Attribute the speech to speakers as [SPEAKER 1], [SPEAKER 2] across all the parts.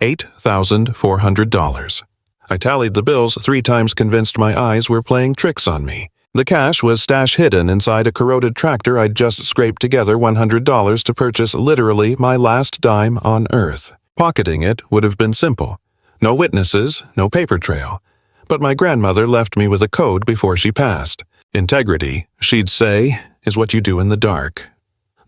[SPEAKER 1] $8,400. I tallied the bills 3 times, convinced my eyes were playing tricks on me. The cash was stash hidden inside a corroded tractor I'd just scraped together $100 to purchase literally my last dime on earth. Pocketing it would have been simple. No witnesses, no paper trail. But my grandmother left me with a code before she passed. Integrity, she'd say, is what you do in the dark.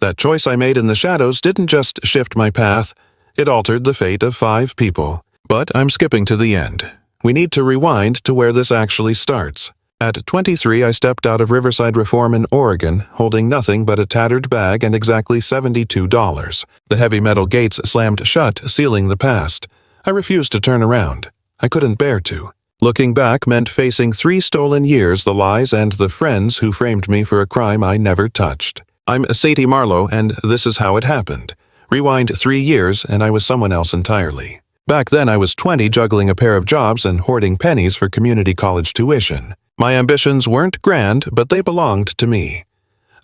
[SPEAKER 1] That choice I made in the shadows didn't just shift my path, it altered the fate of 5 people. But I'm skipping to the end. We need to rewind to where this actually starts. At 23, I stepped out of Riverside Reform in Oregon, holding nothing but a tattered bag and exactly $72. The heavy metal gates slammed shut, sealing the past. I refused to turn around. I couldn't bear to. Looking back meant facing 3 stolen years, the lies, and the friends who framed me for a crime I never touched. I'm Sadie Marlowe, and this is how it happened. Rewind 3 years, and I was someone else entirely. Back then I was 20, juggling a pair of jobs and hoarding pennies for community college tuition. My ambitions weren't grand, but they belonged to me.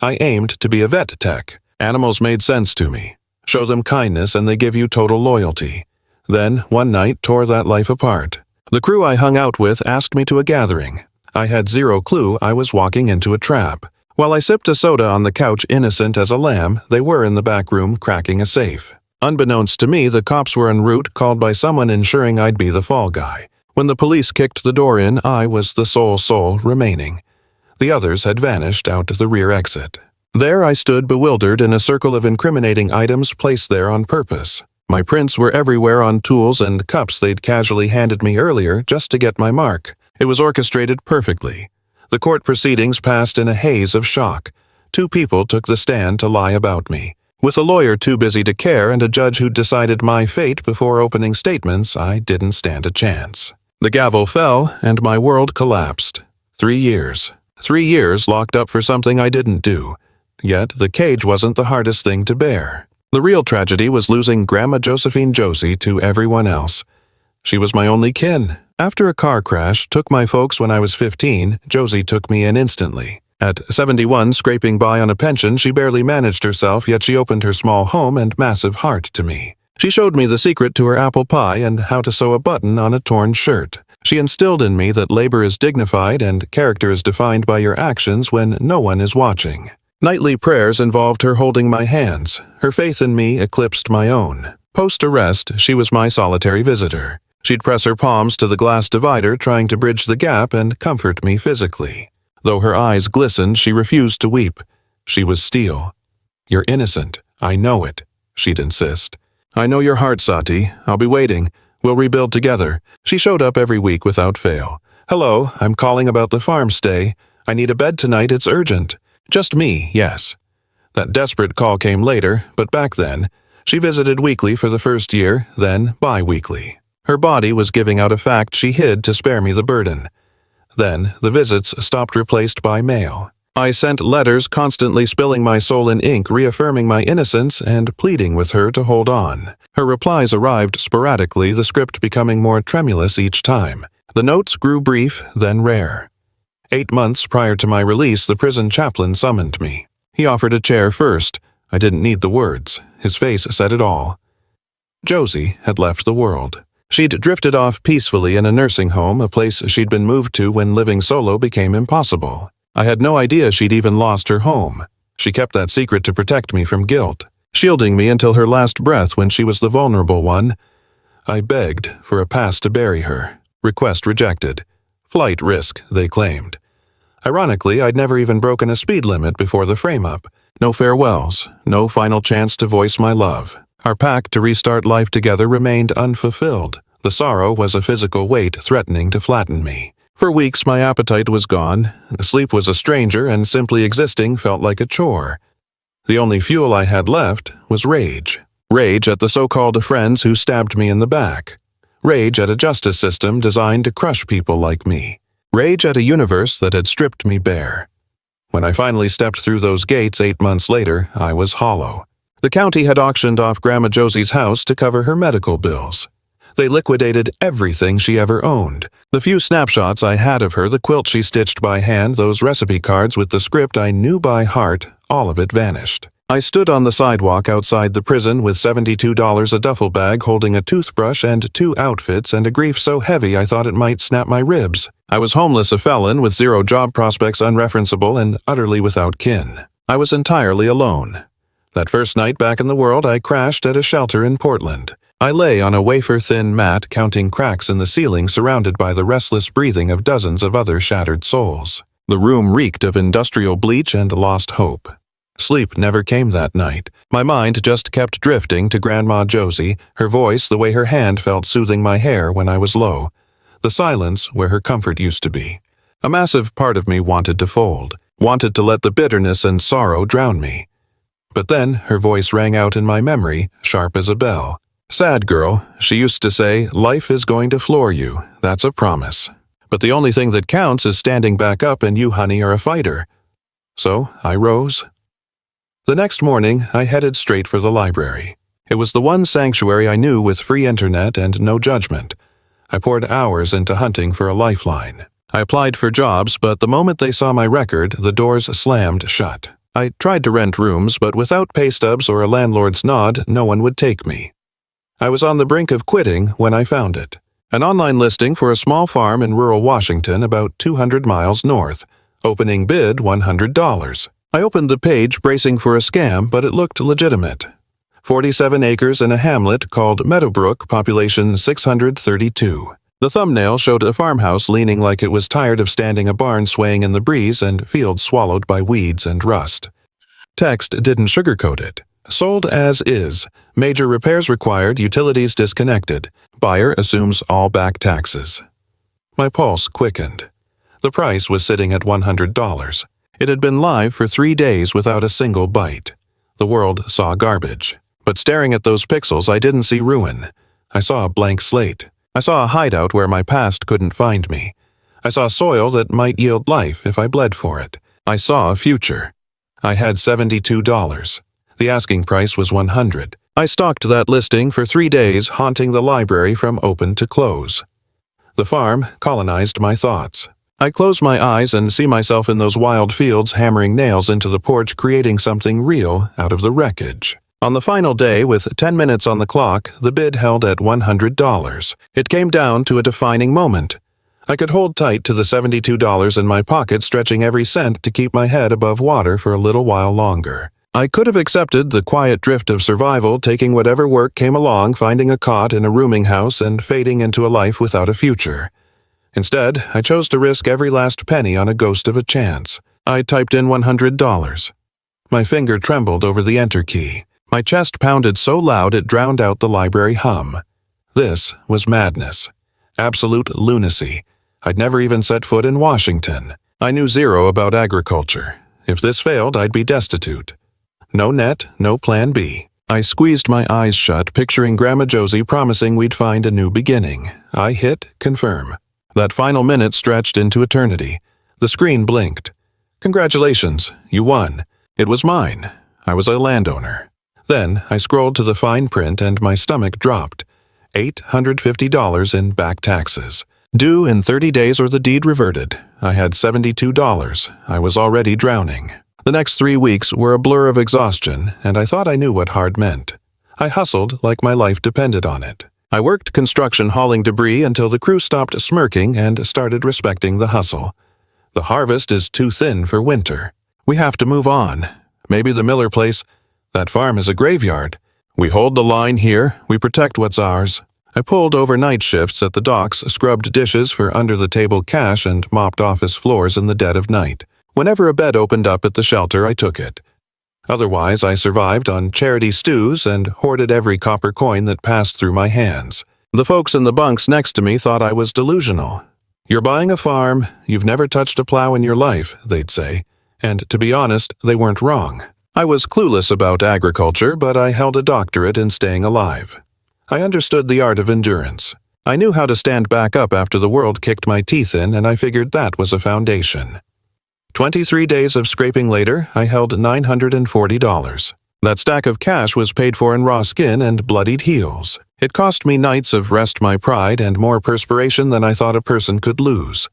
[SPEAKER 1] I aimed to be a vet tech. Animals made sense to me. Show them kindness and they give you total loyalty. Then, one night, tore that life apart. The crew I hung out with asked me to a gathering. I had zero clue I was walking into a trap. While I sipped a soda on the couch innocent as a lamb, they were in the back room cracking a safe. Unbeknownst to me, the cops were en route, called by someone ensuring I'd be the fall guy. When the police kicked the door in, I was the sole soul remaining. The others had vanished out the rear exit. There I stood bewildered in a circle of incriminating items placed there on purpose. My prints were everywhere on tools and cups they'd casually handed me earlier just to get my mark. It was orchestrated perfectly. The court proceedings passed in a haze of shock. 2 people took the stand to lie about me. With a lawyer too busy to care and a judge who decided my fate before opening statements, I didn't stand a chance. The gavel fell, and my world collapsed. 3 years. 3 years locked up for something I didn't do. Yet the cage wasn't the hardest thing to bear. The real tragedy was losing Grandma Josephine Josie to everyone else. She was my only kin. After a car crash took my folks when I was 15, Josie took me in instantly. At 71, scraping by on a pension, she barely managed herself, yet she opened her small home and massive heart to me. She showed me the secret to her apple pie and how to sew a button on a torn shirt. She instilled in me that labor is dignified and character is defined by your actions when no one is watching. Nightly prayers involved her holding my hands. Her faith in me eclipsed my own. Post-arrest, she was my solitary visitor. She'd press her palms to the glass divider, trying to bridge the gap and comfort me physically. Though her eyes glistened, she refused to weep. She was steel. "You're innocent. I know it," she'd insist. "I know your heart, Sati. I'll be waiting. We'll rebuild together." She showed up every week without fail. "Hello, I'm calling about the farm stay. I need a bed tonight, it's urgent." Just me, yes. That desperate call came later, but back then, she visited weekly for the first year, then bi-weekly. Her body was giving out a fact she hid to spare me the burden. Then, the visits stopped, replaced by mail. I sent letters constantly spilling my soul in ink, reaffirming my innocence and pleading with her to hold on. Her replies arrived sporadically, the script becoming more tremulous each time. The notes grew brief, then rare. 8 months prior to my release, the prison chaplain summoned me. He offered a chair first. I didn't need the words. His face said it all. Josie had left the world. She'd drifted off peacefully in a nursing home, a place she'd been moved to when living solo became impossible. I had no idea she'd even lost her home. She kept that secret to protect me from guilt, shielding me until her last breath when she was the vulnerable one. I begged for a pass to bury her. Request rejected. Flight risk, they claimed. Ironically, I'd never even broken a speed limit before the frame-up. No farewells, no final chance to voice my love. Our pact to restart life together remained unfulfilled. The sorrow was a physical weight threatening to flatten me. For weeks, my appetite was gone. Sleep was a stranger, and simply existing felt like a chore. The only fuel I had left was rage. Rage at the so-called friends who stabbed me in the back. Rage at a justice system designed to crush people like me. Rage at a universe that had stripped me bare. When I finally stepped through those gates 8 months later, I was hollow. The county had auctioned off Grandma Josie's house to cover her medical bills. They liquidated everything she ever owned. The few snapshots I had of her, the quilt she stitched by hand, those recipe cards with the script I knew by heart, all of it vanished. I stood on the sidewalk outside the prison with $72 a duffel bag holding a toothbrush and 2 outfits and a grief so heavy I thought it might snap my ribs. I was homeless, a felon with 0 job prospects, unreferenceable, and utterly without kin. I was entirely alone. That first night back in the world, I crashed at a shelter in Portland. I lay on a wafer-thin mat counting cracks in the ceiling surrounded by the restless breathing of dozens of other shattered souls. The room reeked of industrial bleach and lost hope. Sleep never came that night. My mind just kept drifting to Grandma Josie, her voice the way her hand felt soothing my hair when I was low, the silence where her comfort used to be. A massive part of me wanted to fold, wanted to let the bitterness and sorrow drown me. But then her voice rang out in my memory, sharp as a bell. "Sad girl," she used to say, "life is going to floor you, that's a promise. But the only thing that counts is standing back up, and you, honey, are a fighter." So I rose. The next morning, I headed straight for the library. It was the one sanctuary I knew with free internet and no judgment. I poured hours into hunting for a lifeline. I applied for jobs, but the moment they saw my record, the doors slammed shut. I tried to rent rooms, but without pay stubs or a landlord's nod, no one would take me. I was on the brink of quitting when I found it. An online listing for a small farm in rural Washington about 200 miles north. Opening bid $100. I opened the page bracing for a scam, but it looked legitimate. 47 acres in a hamlet called Meadowbrook, population 632. The thumbnail showed a farmhouse leaning like it was tired of standing, a barn swaying in the breeze, and fields swallowed by weeds and rust. Text didn't sugarcoat it. Sold as is. Major repairs required, utilities disconnected. Buyer assumes all back taxes. My pulse quickened. The price was sitting at $100. It had been live for 3 days without a single bite. The world saw garbage. But staring at those pixels, I didn't see ruin. I saw a blank slate. I saw a hideout where my past couldn't find me. I saw soil that might yield life if I bled for it. I saw a future. I had $72. The asking price was $100. I stalked that listing for 3 days, haunting the library from open to close. The farm colonized my thoughts. I close my eyes and see myself in those wild fields hammering nails into the porch, creating something real out of the wreckage. On the final day, with 10 minutes on the clock, the bid held at $100. It came down to a defining moment. I could hold tight to the $72 in my pocket, stretching every cent to keep my head above water for a little while longer. I could have accepted the quiet drift of survival, taking whatever work came along, finding a cot in a rooming house, and fading into a life without a future. Instead, I chose to risk every last penny on a ghost of a chance. I typed in $100. My finger trembled over the enter key. My chest pounded so loud it drowned out the library hum. This was madness. Absolute lunacy. I'd never even set foot in Washington. I knew zero about agriculture. If this failed, I'd be destitute. No net, no plan B. I squeezed my eyes shut, picturing Grandma Josie promising we'd find a new beginning. I hit confirm. That final minute stretched into eternity. The screen blinked. Congratulations, you won. It was mine. I was a landowner. Then I scrolled to the fine print and my stomach dropped. $850 in back taxes. Due in 30 days or the deed reverted. I had $72. I was already drowning. The next 3 weeks were a blur of exhaustion, and I thought I knew what hard meant. I hustled like my life depended on it. I worked construction hauling debris until the crew stopped smirking and started respecting the hustle. The harvest is too thin for winter. We have to move on. Maybe the Miller place. That farm is a graveyard. We hold the line here. We protect what's ours. I pulled overnight shifts at the docks, scrubbed dishes for under-the-table cash, and mopped office floors in the dead of night. Whenever a bed opened up at the shelter, I took it. Otherwise, I survived on charity stews and hoarded every copper coin that passed through my hands. The folks in the bunks next to me thought I was delusional. "You're buying a farm, you've never touched a plow in your life," they'd say. And to be honest, they weren't wrong. I was clueless about agriculture, but I held a doctorate in staying alive. I understood the art of endurance. I knew how to stand back up after the world kicked my teeth in, and I figured that was a foundation. 23 days of scraping later, I held $940. That stack of cash was paid for in raw skin and bloodied heels. It cost me nights of rest my pride and more perspiration than I thought a person could lose.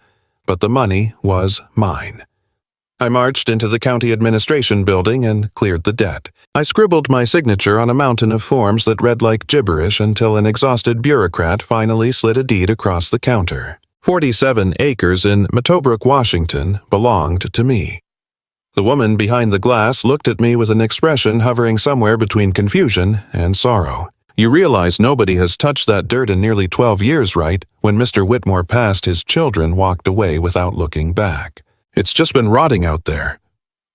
[SPEAKER 1] But the money was mine. I marched into the county administration building and cleared the debt. I scribbled my signature on a mountain of forms that read like gibberish until an exhausted bureaucrat finally slid a deed across the counter. 47 acres in Matobrook, Washington, belonged to me. The woman behind the glass looked at me with an expression hovering somewhere between confusion and sorrow. You realize nobody has touched that dirt in nearly 12 years, right? When Mr. Whitmore passed, his children walked away without looking back. It's just been rotting out there.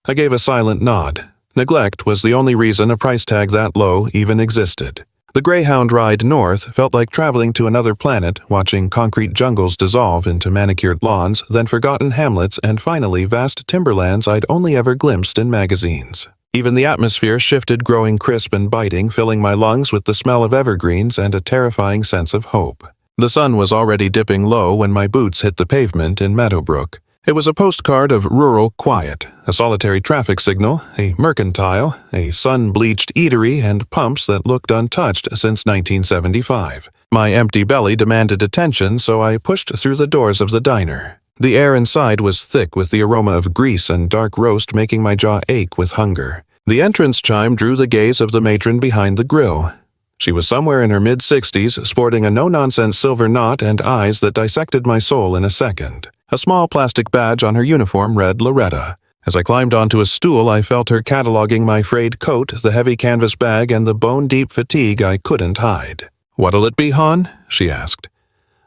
[SPEAKER 1] I gave a silent nod. Neglect was the only reason a price tag that low even existed. The Greyhound ride north felt like traveling to another planet, watching concrete jungles dissolve into manicured lawns, then forgotten hamlets, and finally vast timberlands I'd only ever glimpsed in magazines. Even the atmosphere shifted, growing crisp and biting, filling my lungs with the smell of evergreens and a terrifying sense of hope. The sun was already dipping low when my boots hit the pavement in Meadowbrook. It was a postcard of rural quiet, a solitary traffic signal, a mercantile, a sun-bleached eatery, and pumps that looked untouched since 1975. My empty belly demanded attention, so I pushed through the doors of the diner. The air inside was thick with the aroma of grease and dark roast, making my jaw ache with hunger. The entrance chime drew the gaze of the matron behind the grill. She was somewhere in her mid-60s, sporting a no-nonsense silver knot and eyes that dissected my soul in a second. A small plastic badge on her uniform read Loretta. As I climbed onto a stool, I felt her cataloging my frayed coat, the heavy canvas bag, and the bone-deep fatigue I couldn't hide. "What'll it be, hon?" she asked.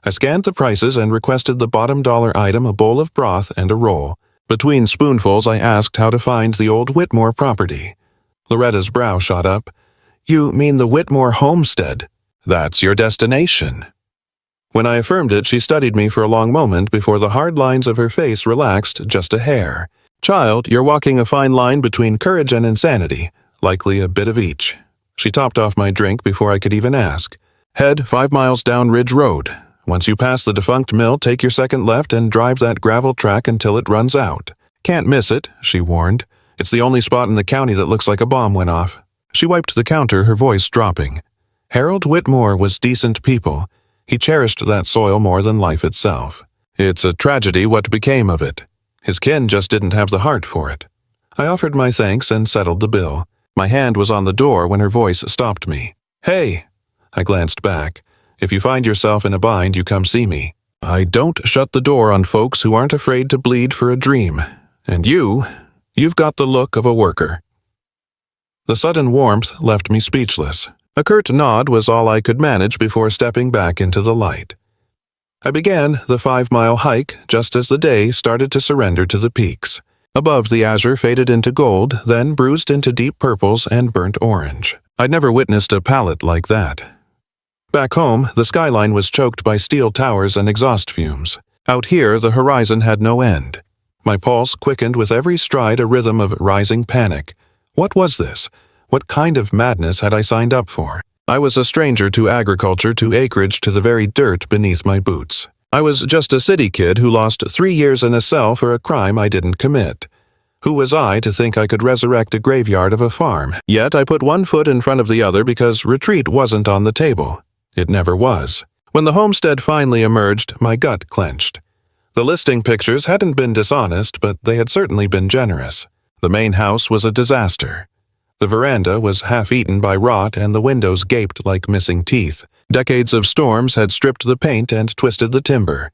[SPEAKER 1] I scanned the prices and requested the bottom dollar item, a bowl of broth and a roll. Between spoonfuls, I asked how to find the old Whitmore property. Loretta's brow shot up. "You mean the Whitmore homestead? That's your destination." When I affirmed it, she studied me for a long moment before the hard lines of her face relaxed just a hair. "Child, you're walking a fine line between courage and insanity, likely a bit of each." She topped off my drink before I could even ask. "Head 5 miles down Ridge Road. Once you pass the defunct mill, take your second left and drive that gravel track until it runs out. Can't miss it," she warned. "It's the only spot in the county that looks like a bomb went off." She wiped the counter, her voice dropping. Harold Whitmore was decent people. He cherished that soil more than life itself. It's a tragedy what became of it. His kin just didn't have the heart for it. I offered my thanks and settled the bill. My hand was on the door when her voice stopped me. "Hey!" I glanced back. "If you find yourself in a bind, you come see me. I don't shut the door on folks who aren't afraid to bleed for a dream. And you've got the look of a worker." The sudden warmth left me speechless. A curt nod was all I could manage before stepping back into the light. I began the 5-mile hike just as the day started to surrender to the peaks. Above, the azure faded into gold, then bruised into deep purples and burnt orange. I'd never witnessed a palette like that. Back home, the skyline was choked by steel towers and exhaust fumes. Out here, the horizon had no end. My pulse quickened with every stride, a rhythm of rising panic. What was this? What kind of madness had I signed up for? I was a stranger to agriculture, to acreage, to the very dirt beneath my boots. I was just a city kid who lost 3 years in a cell for a crime I didn't commit. Who was I to think I could resurrect a graveyard of a farm? Yet I put one foot in front of the other because retreat wasn't on the table. It never was. When the homestead finally emerged, my gut clenched. The listing pictures hadn't been dishonest, but they had certainly been generous. The main house was a disaster. The veranda was half-eaten by rot and the windows gaped like missing teeth. Decades of storms had stripped the paint and twisted the timber.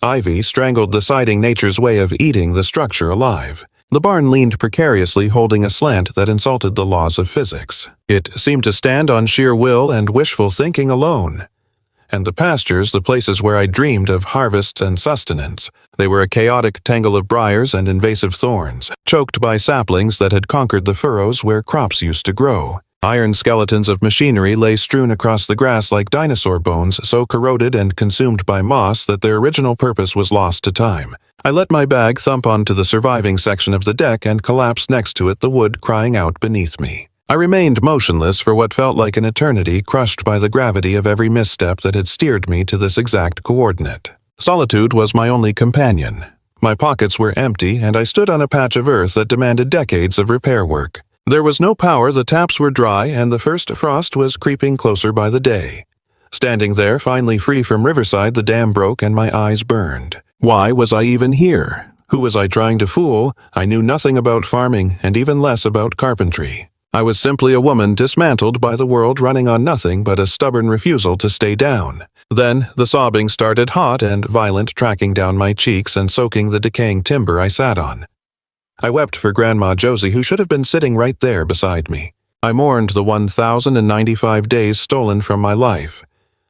[SPEAKER 1] Ivy strangled the siding, nature's way of eating the structure alive. The barn leaned precariously, holding a slant that insulted the laws of physics. It seemed to stand on sheer will and wishful thinking alone. And the pastures, the places where I dreamed of harvests and sustenance, they were a chaotic tangle of briars and invasive thorns, choked by saplings that had conquered the furrows where crops used to grow. Iron skeletons of machinery lay strewn across the grass like dinosaur bones, so corroded and consumed by moss that their original purpose was lost to time. I let my bag thump onto the surviving section of the deck and collapsed next to it, the wood crying out beneath me. I remained motionless for what felt like an eternity, crushed by the gravity of every misstep that had steered me to this exact coordinate. Solitude was my only companion. My pockets were empty, and I stood on a patch of earth that demanded decades of repair work. There was no power, the taps were dry, and the first frost was creeping closer by the day. Standing there, finally free from Riverside, the dam broke and my eyes burned. Why was I even here? Who was I trying to fool? I knew nothing about farming, and even less about carpentry. I was simply a woman dismantled by the world running on nothing but a stubborn refusal to stay down. Then the sobbing started, hot and violent, tracking down my cheeks and soaking the decaying timber I sat on. I wept for Grandma Josie, who should have been sitting right there beside me. I mourned the 1,095 days stolen from my life.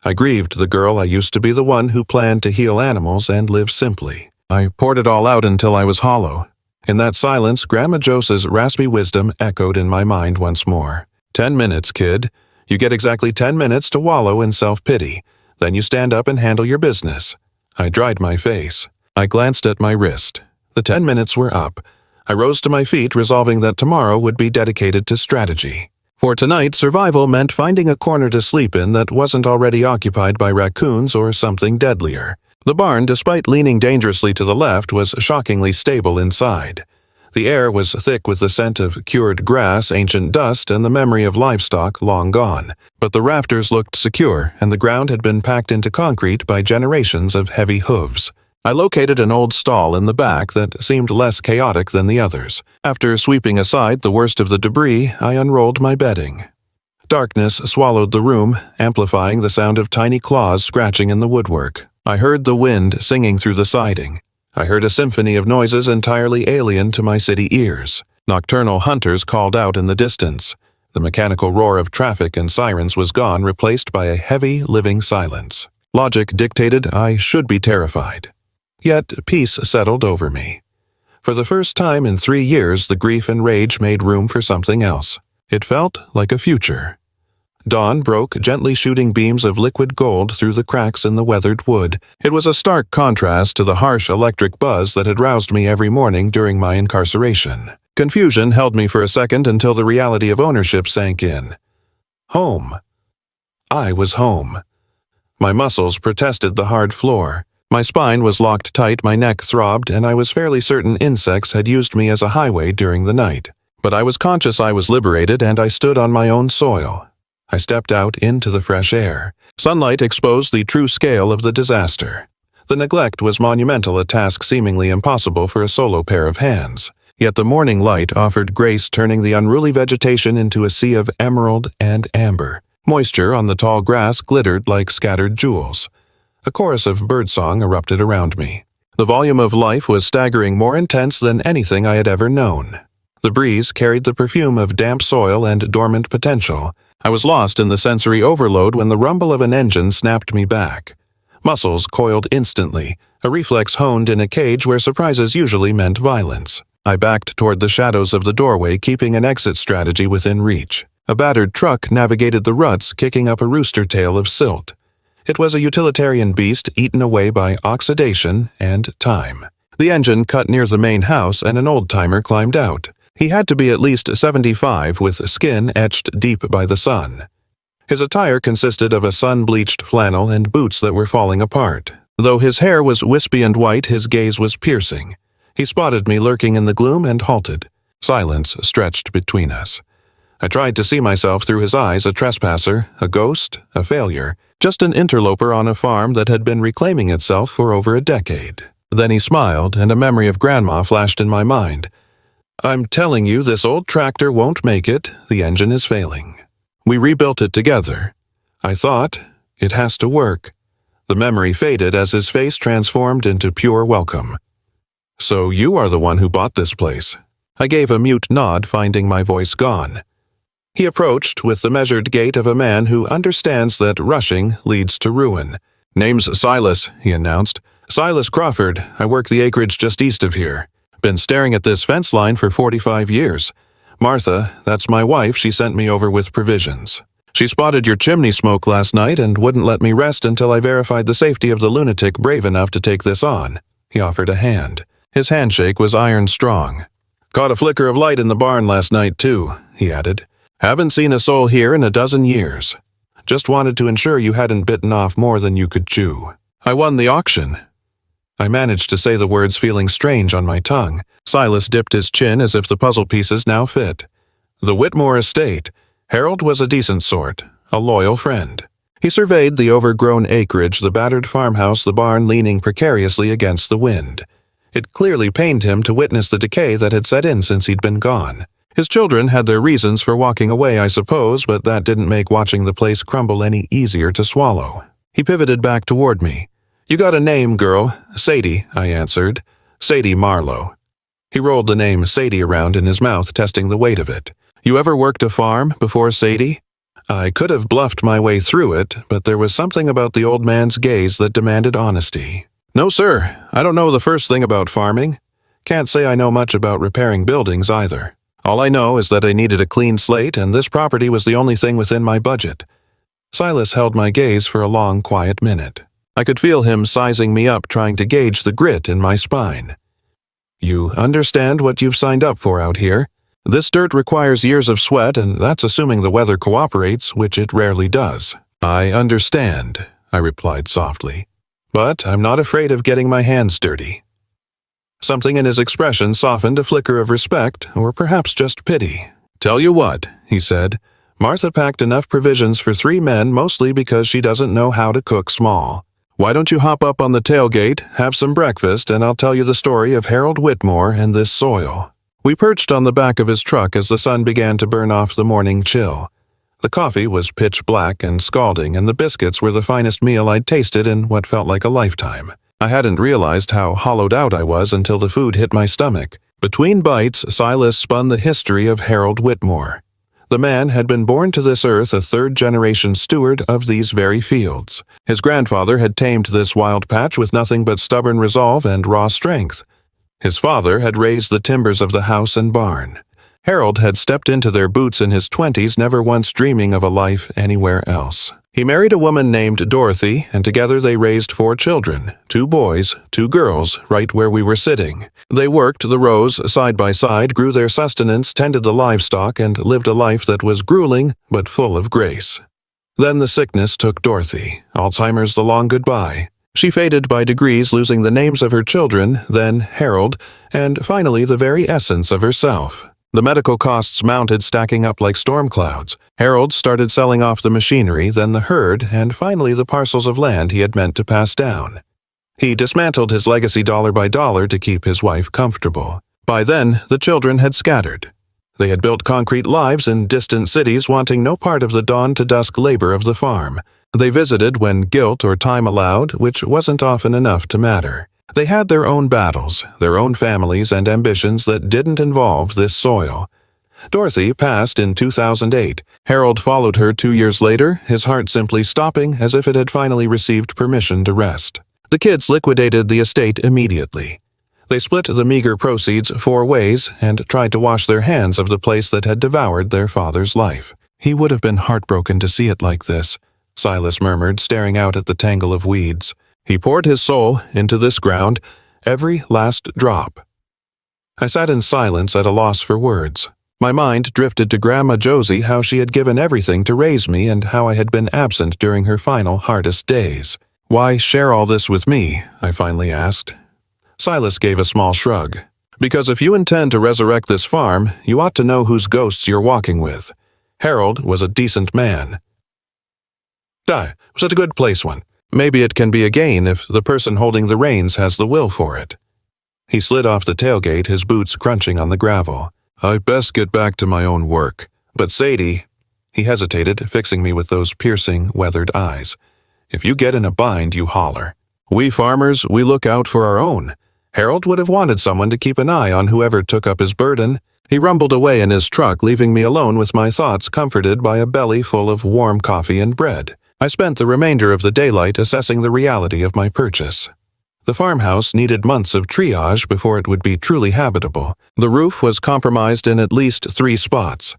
[SPEAKER 1] I grieved the girl I used to be, the one who planned to heal animals and live simply. I poured it all out until I was hollow. In that silence, Grandma Josie's raspy wisdom echoed in my mind once more. 10 minutes, kid. You get exactly 10 minutes to wallow in self-pity. Then you stand up and handle your business. I dried my face. I glanced at my wrist. The 10 minutes were up. I rose to my feet, resolving that tomorrow would be dedicated to strategy. For tonight, survival meant finding a corner to sleep in that wasn't already occupied by raccoons or something deadlier. The barn, despite leaning dangerously to the left, was shockingly stable inside. The air was thick with the scent of cured grass, ancient dust, and the memory of livestock long gone. But the rafters looked secure, and the ground had been packed into concrete by generations of heavy hooves. I located an old stall in the back that seemed less chaotic than the others. After sweeping aside the worst of the debris, I unrolled my bedding. Darkness swallowed the room, amplifying the sound of tiny claws scratching in the woodwork. I heard the wind singing through the siding. I heard a symphony of noises entirely alien to my city ears. Nocturnal hunters called out in the distance. The mechanical roar of traffic and sirens was gone, replaced by a heavy, living silence. Logic dictated I should be terrified. Yet peace settled over me. For the first time in 3 years, the grief and rage made room for something else. It felt like a future. Dawn broke, gently shooting beams of liquid gold through the cracks in the weathered wood. It was a stark contrast to the harsh electric buzz that had roused me every morning during my incarceration. Confusion held me for a second until the reality of ownership sank in. Home. I was home. My muscles protested the hard floor. My spine was locked tight, my neck throbbed, and I was fairly certain insects had used me as a highway during the night. But I was conscious I was liberated, and I stood on my own soil. I stepped out into the fresh air. Sunlight exposed the true scale of the disaster. The neglect was monumental, a task seemingly impossible for a solo pair of hands. Yet the morning light offered grace, turning the unruly vegetation into a sea of emerald and amber. Moisture on the tall grass glittered like scattered jewels. A chorus of birdsong erupted around me. The volume of life was staggering, more intense than anything I had ever known. The breeze carried the perfume of damp soil and dormant potential. I was lost in the sensory overload when the rumble of an engine snapped me back. Muscles coiled instantly, a reflex honed in a cage where surprises usually meant violence. I backed toward the shadows of the doorway, keeping an exit strategy within reach. A battered truck navigated the ruts, kicking up a rooster tail of silt. It was a utilitarian beast eaten away by oxidation and time. The engine cut near the main house, and an old-timer climbed out. He had to be at least 75, with skin etched deep by the sun. His attire consisted of a sun-bleached flannel and boots that were falling apart. Though his hair was wispy and white, his gaze was piercing. He spotted me lurking in the gloom and halted. Silence stretched between us. I tried to see myself through his eyes, a trespasser, a ghost, a failure, just an interloper on a farm that had been reclaiming itself for over a decade. Then he smiled, and a memory of Grandma flashed in my mind. "I'm telling you, this old tractor won't make it. The engine is failing. We rebuilt it together. I thought, it has to work." The memory faded as his face transformed into pure welcome. "So you are the one who bought this place." I gave a mute nod, finding my voice gone. He approached with the measured gait of a man who understands that rushing leads to ruin. "Name's Silas," he announced. "Silas Crawford. I work the acreage just east of here. Been staring at this fence line for 45 years. Martha, that's my wife, she sent me over with provisions. She spotted your chimney smoke last night and wouldn't let me rest until I verified the safety of the lunatic brave enough to take this on." He offered a hand. His handshake was iron strong. "Caught a flicker of light in the barn last night, too," he added. "Haven't seen a soul here in a dozen years. Just wanted to ensure you hadn't bitten off more than you could chew. I won the auction." I managed to say the words, feeling strange on my tongue. Silas dipped his chin as if the puzzle pieces now fit. "The Whitmore estate. Harold was a decent sort, a loyal friend." He surveyed the overgrown acreage, the battered farmhouse, the barn leaning precariously against the wind. It clearly pained him to witness the decay that had set in since he'd been gone. His children had their reasons for walking away, I suppose, but that didn't make watching the place crumble any easier to swallow. He pivoted back toward me. "You got a name, girl." "Sadie," I answered. "Sadie Marlowe." He rolled the name Sadie around in his mouth, testing the weight of it. "You ever worked a farm before, Sadie?" I could have bluffed my way through it, but there was something about the old man's gaze that demanded honesty. "No, sir. I don't know the first thing about farming. Can't say I know much about repairing buildings either. All I know is that I needed a clean slate, and this property was the only thing within my budget." Silas held my gaze for a long, quiet minute. I could feel him sizing me up, trying to gauge the grit in my spine. "You understand what you've signed up for out here? This dirt requires years of sweat, and that's assuming the weather cooperates, which it rarely does." "I understand," I replied softly. "But I'm not afraid of getting my hands dirty." Something in his expression softened a flicker of respect, or perhaps just pity. "Tell you what," he said, "Martha packed enough provisions for 3 men mostly because she doesn't know how to cook small. Why don't you hop up on the tailgate, have some breakfast, and I'll tell you the story of Harold Whitmore and this soil." We perched on the back of his truck as the sun began to burn off the morning chill. The coffee was pitch black and scalding, and the biscuits were the finest meal I'd tasted in what felt like a lifetime. I hadn't realized how hollowed out I was until the food hit my stomach. Between bites, Silas spun the history of Harold Whitmore. The man had been born to this earth a third-generation steward of these very fields. His grandfather had tamed this wild patch with nothing but stubborn resolve and raw strength. His father had raised the timbers of the house and barn. Harold had stepped into their boots in his 20s, never once dreaming of a life anywhere else. He married a woman named Dorothy, and together they raised 4 children, 2 boys, 2 girls, right where we were sitting. They worked the rows side by side, grew their sustenance, tended the livestock, and lived a life that was grueling but full of grace. Then the sickness took Dorothy, Alzheimer's the long goodbye. She faded by degrees, losing the names of her children, then Harold, and finally the very essence of herself. The medical costs mounted, stacking up like storm clouds. Harold started selling off the machinery, then the herd, and finally the parcels of land he had meant to pass down. He dismantled his legacy dollar by dollar to keep his wife comfortable. By then, the children had scattered. They had built concrete lives in distant cities, wanting no part of the dawn-to-dusk labor of the farm. They visited when guilt or time allowed, which wasn't often enough to matter. They had their own battles, their own families and ambitions that didn't involve this soil. Dorothy passed in 2008. Harold followed her 2 years later, his heart simply stopping as if it had finally received permission to rest. The kids liquidated the estate immediately. They split the meager proceeds 4 ways and tried to wash their hands of the place that had devoured their father's life. "He would have been heartbroken to see it like this," Silas murmured, staring out at the tangle of weeds. "He poured his soul into this ground, every last drop." I sat in silence at a loss for words. My mind drifted to Grandma Josie, how she had given everything to raise me and how I had been absent during her final hardest days. "Why share all this with me?" I finally asked. Silas gave a small shrug. "Because if you intend to resurrect this farm, you ought to know whose ghosts you're walking with. Harold was a decent man." Was it a good place one? Maybe it can be a gain if the person holding the reins has the will for it." He slid off the tailgate, his boots crunching on the gravel. "I'd best get back to my own work. But Sadie," he hesitated, fixing me with those piercing, weathered eyes, "if you get in a bind, you holler. We farmers, we look out for our own. Harold would have wanted someone to keep an eye on whoever took up his burden." He rumbled away in his truck, leaving me alone with my thoughts, comforted by a belly full of warm coffee and bread. I spent the remainder of the daylight assessing the reality of my purchase. The farmhouse needed months of triage before it would be truly habitable. The roof was compromised in at least 3 spots.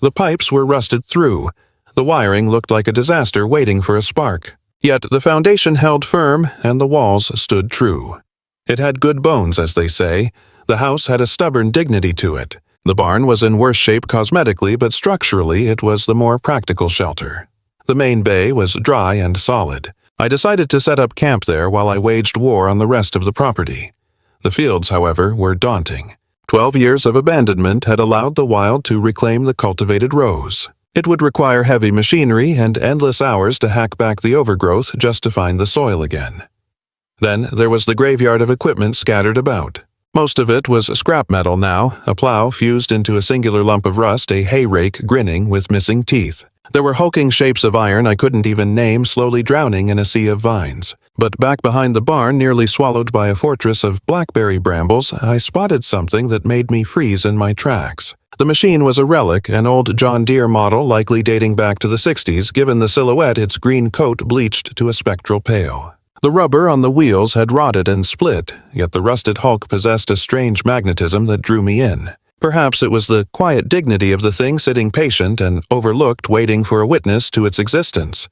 [SPEAKER 1] The pipes were rusted through. The wiring looked like a disaster waiting for a spark. Yet the foundation held firm and the walls stood true. It had good bones, as they say. The house had a stubborn dignity to it. The barn was in worse shape cosmetically, but structurally it was the more practical shelter. The main bay was dry and solid. I decided to set up camp there while I waged war on the rest of the property. The fields, however, were daunting. 12 years of abandonment had allowed the wild to reclaim the cultivated rows. It would require heavy machinery and endless hours to hack back the overgrowth just to find the soil again. Then there was the graveyard of equipment scattered about. Most of it was scrap metal now, a plow fused into a singular lump of rust, a hay rake grinning with missing teeth. There were hulking shapes of iron I couldn't even name, slowly drowning in a sea of vines. But back behind the barn, nearly swallowed by a fortress of blackberry brambles, I spotted something that made me freeze in my tracks. The machine was a relic, an old John Deere model likely dating back to the 60s, given the silhouette its green coat bleached to a spectral pale. The rubber on the wheels had rotted and split, yet the rusted hulk possessed a strange magnetism that drew me in. Perhaps it was the quiet dignity of the thing sitting patient and overlooked, waiting for a witness to its existence.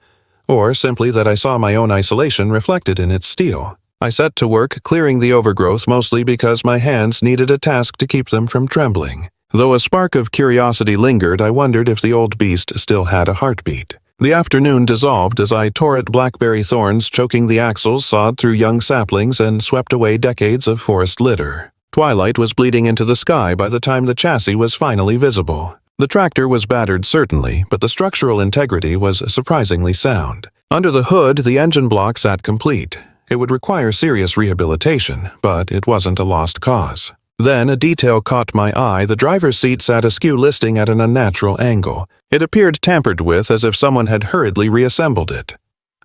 [SPEAKER 1] Or simply that I saw my own isolation reflected in its steel. I set to work clearing the overgrowth, mostly because my hands needed a task to keep them from trembling. Though a spark of curiosity lingered, I wondered if the old beast still had a heartbeat. The afternoon dissolved as I tore at blackberry thorns, choking the axles, sawed through young saplings, and swept away decades of forest litter. Twilight was bleeding into the sky by the time the chassis was finally visible. The tractor was battered certainly, but the structural integrity was surprisingly sound. Under the hood, the engine block sat complete. It would require serious rehabilitation, but it wasn't a lost cause. Then a detail caught my eye. The driver's seat sat askew, listing at an unnatural angle. It appeared tampered with, as if someone had hurriedly reassembled it.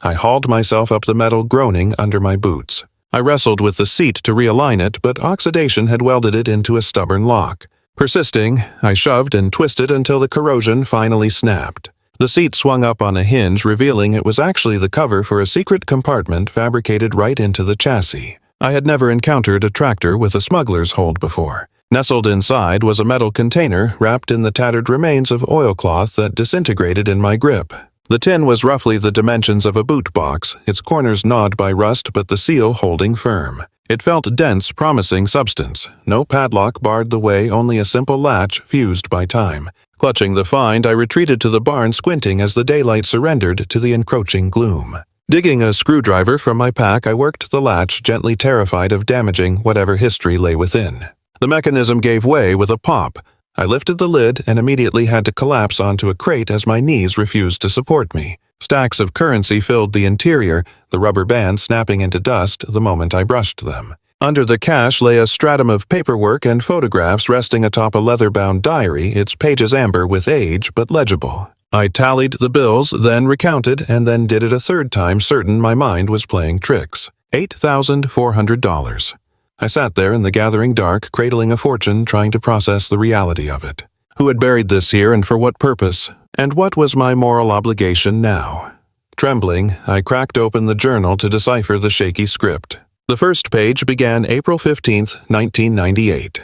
[SPEAKER 1] I hauled myself up the metal, groaning under my boots. I wrestled with the seat to realign it, but oxidation had welded it into a stubborn lock. Persisting, I shoved and twisted until the corrosion finally snapped. The seat swung up on a hinge, revealing it was actually the cover for a secret compartment fabricated right into the chassis. I had never encountered a tractor with a smuggler's hold before. Nestled inside was a metal container wrapped in the tattered remains of oilcloth that disintegrated in my grip. The tin was roughly the dimensions of a boot box, its corners gnawed by rust but the seal holding firm. It felt dense, promising substance. No padlock barred the way, only a simple latch fused by time. Clutching the find, I retreated to the barn, squinting as the daylight surrendered to the encroaching gloom. Digging a screwdriver from my pack, I worked the latch, gently terrified of damaging whatever history lay within. The mechanism gave way with a pop. I lifted the lid and immediately had to collapse onto a crate as my knees refused to support me. Stacks of currency filled the interior, the rubber bands snapping into dust the moment I brushed them. Under the cash lay a stratum of paperwork and photographs resting atop a leather-bound diary, its pages amber with age but legible. I tallied the bills, then recounted, and then did it a third time, certain my mind was playing tricks. $8,400. I sat there in the gathering dark, cradling a fortune, trying to process the reality of it. Who had buried this here and for what purpose? And what was my moral obligation now? Trembling, I cracked open the journal to decipher the shaky script. The first page began April 15, 1998.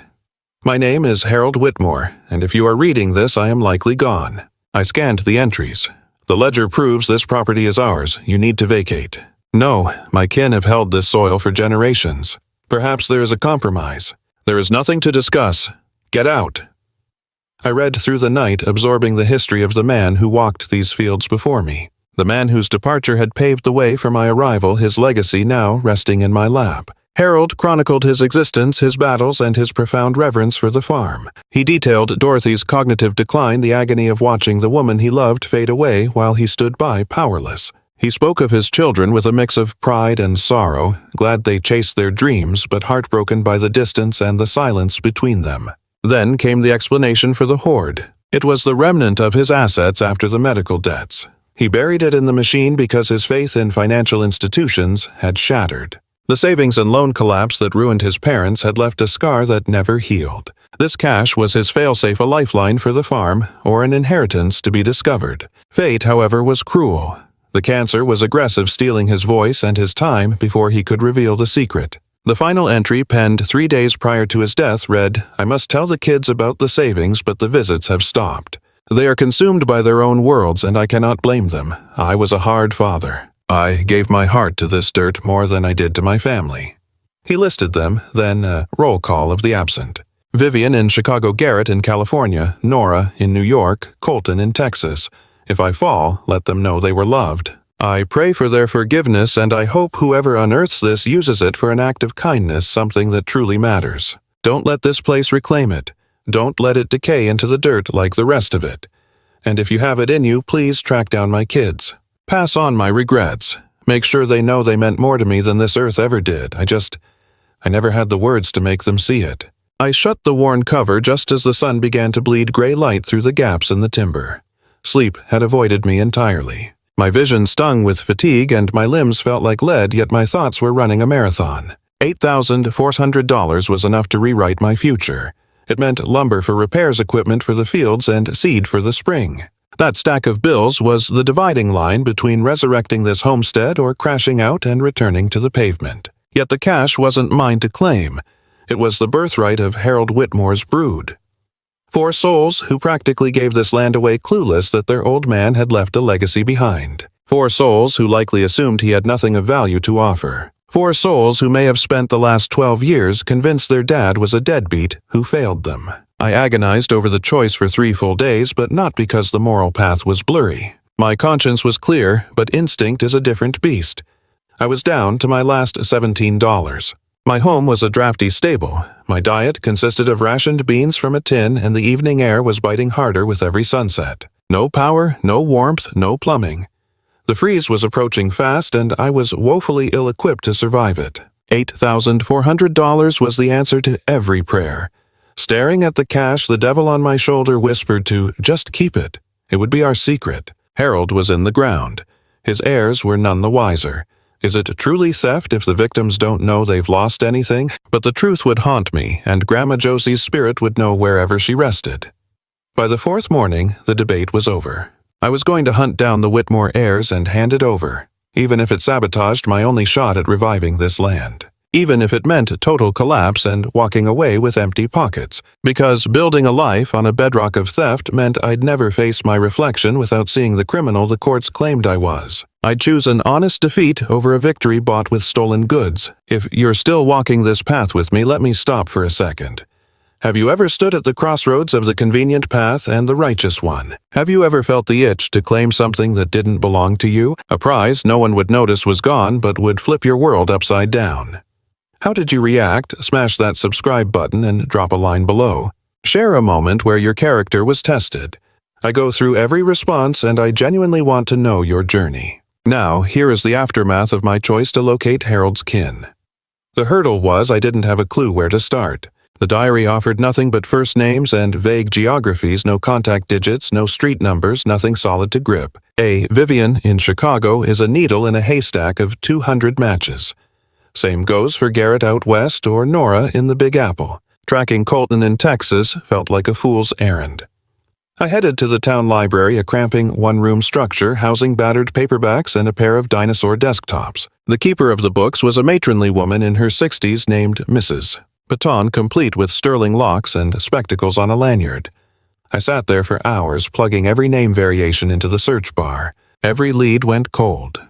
[SPEAKER 1] My name is Harold Whitmore, and if you are reading this, I am likely gone. I scanned the entries. The ledger proves this property is ours. You need to vacate. No, my kin have held this soil for generations. Perhaps there is a compromise. There is nothing to discuss. Get out. I read through the night, absorbing the history of the man who walked these fields before me. The man whose departure had paved the way for my arrival, his legacy now resting in my lap. Harold chronicled his existence, his battles, and his profound reverence for the farm. He detailed Dorothy's cognitive decline, the agony of watching the woman he loved fade away while he stood by powerless. He spoke of his children with a mix of pride and sorrow, glad they chased their dreams but heartbroken by the distance and the silence between them. Then came the explanation for the hoard. It was the remnant of his assets after the medical debts. He buried it in the machine because his faith in financial institutions had shattered. The savings and loan collapse that ruined his parents had left a scar that never healed. This cash was his failsafe, a lifeline for the farm, or an inheritance to be discovered. Fate, however, was cruel. The cancer was aggressive, stealing his voice and his time before he could reveal the secret. The final entry, penned 3 days prior to his death, read, "I must tell the kids about the savings, but the visits have stopped. They are consumed by their own worlds, and I cannot blame them. I was a hard father. I gave my heart to this dirt more than I did to my family." He listed them, then a roll call of the absent. Vivian in Chicago, Garrett in California, Nora in New York, Colton in Texas. If I fall, let them know they were loved. I pray for their forgiveness, and I hope whoever unearths this uses it for an act of kindness, something that truly matters. Don't let this place reclaim it. Don't let it decay into the dirt like the rest of it. And if you have it in you, please track down my kids. Pass on my regrets. Make sure they know they meant more to me than this earth ever did. I never had the words to make them see it. I shut the worn cover just as the sun began to bleed gray light through the gaps in the timber. Sleep had avoided me entirely. My vision stung with fatigue and my limbs felt like lead, yet my thoughts were running a marathon. $8,400 was enough to rewrite my future. It meant lumber for repairs equipment for the fields and seed for the spring. That stack of bills was the dividing line between resurrecting this homestead or crashing out and returning to the pavement. Yet the cash wasn't mine to claim. It was the birthright of Harold Whitmore's brood. 4 souls who practically gave this land away clueless that their old man had left a legacy behind. 4 souls who likely assumed he had nothing of value to offer. 4 souls who may have spent the last 12 years convinced their dad was a deadbeat who failed them. I agonized over the choice for 3 full days, but not because the moral path was blurry. My conscience was clear, but instinct is a different beast. I was down to my last $17. My home was a drafty stable. My diet consisted of rationed beans from a tin, and the evening air was biting harder with every sunset. No power, no warmth, no plumbing. The freeze was approaching fast, and I was woefully ill-equipped to survive it. $8,400 was the answer to every prayer. Staring at the cash, the devil on my shoulder whispered to just keep it. It would be our secret. Harold was in the ground. His heirs were none the wiser. Is it truly theft if the victims don't know they've lost anything? But the truth would haunt me, and Grandma Josie's spirit would know wherever she rested. By the 4th morning, the debate was over. I was going to hunt down the Whitmore heirs and hand it over, even if it sabotaged my only shot at reviving this land. Even if it meant total collapse and walking away with empty pockets, because building a life on a bedrock of theft meant I'd never face my reflection without seeing the criminal the courts claimed I was. I'd choose an honest defeat over a victory bought with stolen goods. If you're still walking this path with me, let me stop for a second. Have you ever stood at the crossroads of the convenient path and the righteous one? Have you ever felt the itch to claim something that didn't belong to you? A prize no one would notice was gone, but would flip your world upside down. How did you react? Smash that subscribe button and drop a line below. Share a moment where your character was tested. I go through every response, and I genuinely want to know your journey. Now, here is the aftermath of my choice to locate Harold's kin. The hurdle was I didn't have a clue where to start. The diary offered nothing but first names and vague geographies, no contact digits, no street numbers, nothing solid to grip. Vivian in Chicago is a needle in a haystack of 200 matches. Same goes for Garrett out west or Nora in the Big Apple. Tracking Colton in Texas felt like a fool's errand. I headed to the town library, a cramping one-room structure housing battered paperbacks and a pair of dinosaur desktops. The keeper of the books was a matronly woman in her 60s named Mrs. Baton, complete with sterling locks and spectacles on a lanyard. I sat there for hours, plugging every name variation into the search bar. Every lead went cold.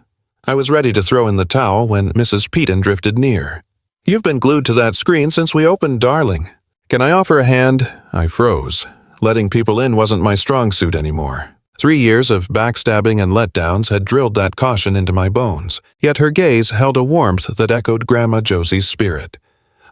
[SPEAKER 1] I was ready to throw in the towel when Mrs. Peaton drifted near. "You've been glued to that screen since we opened, darling. Can I offer a hand?" I froze. Letting people in wasn't my strong suit anymore. 3 years of backstabbing and letdowns had drilled that caution into my bones, yet her gaze held a warmth that echoed Grandma Josie's spirit.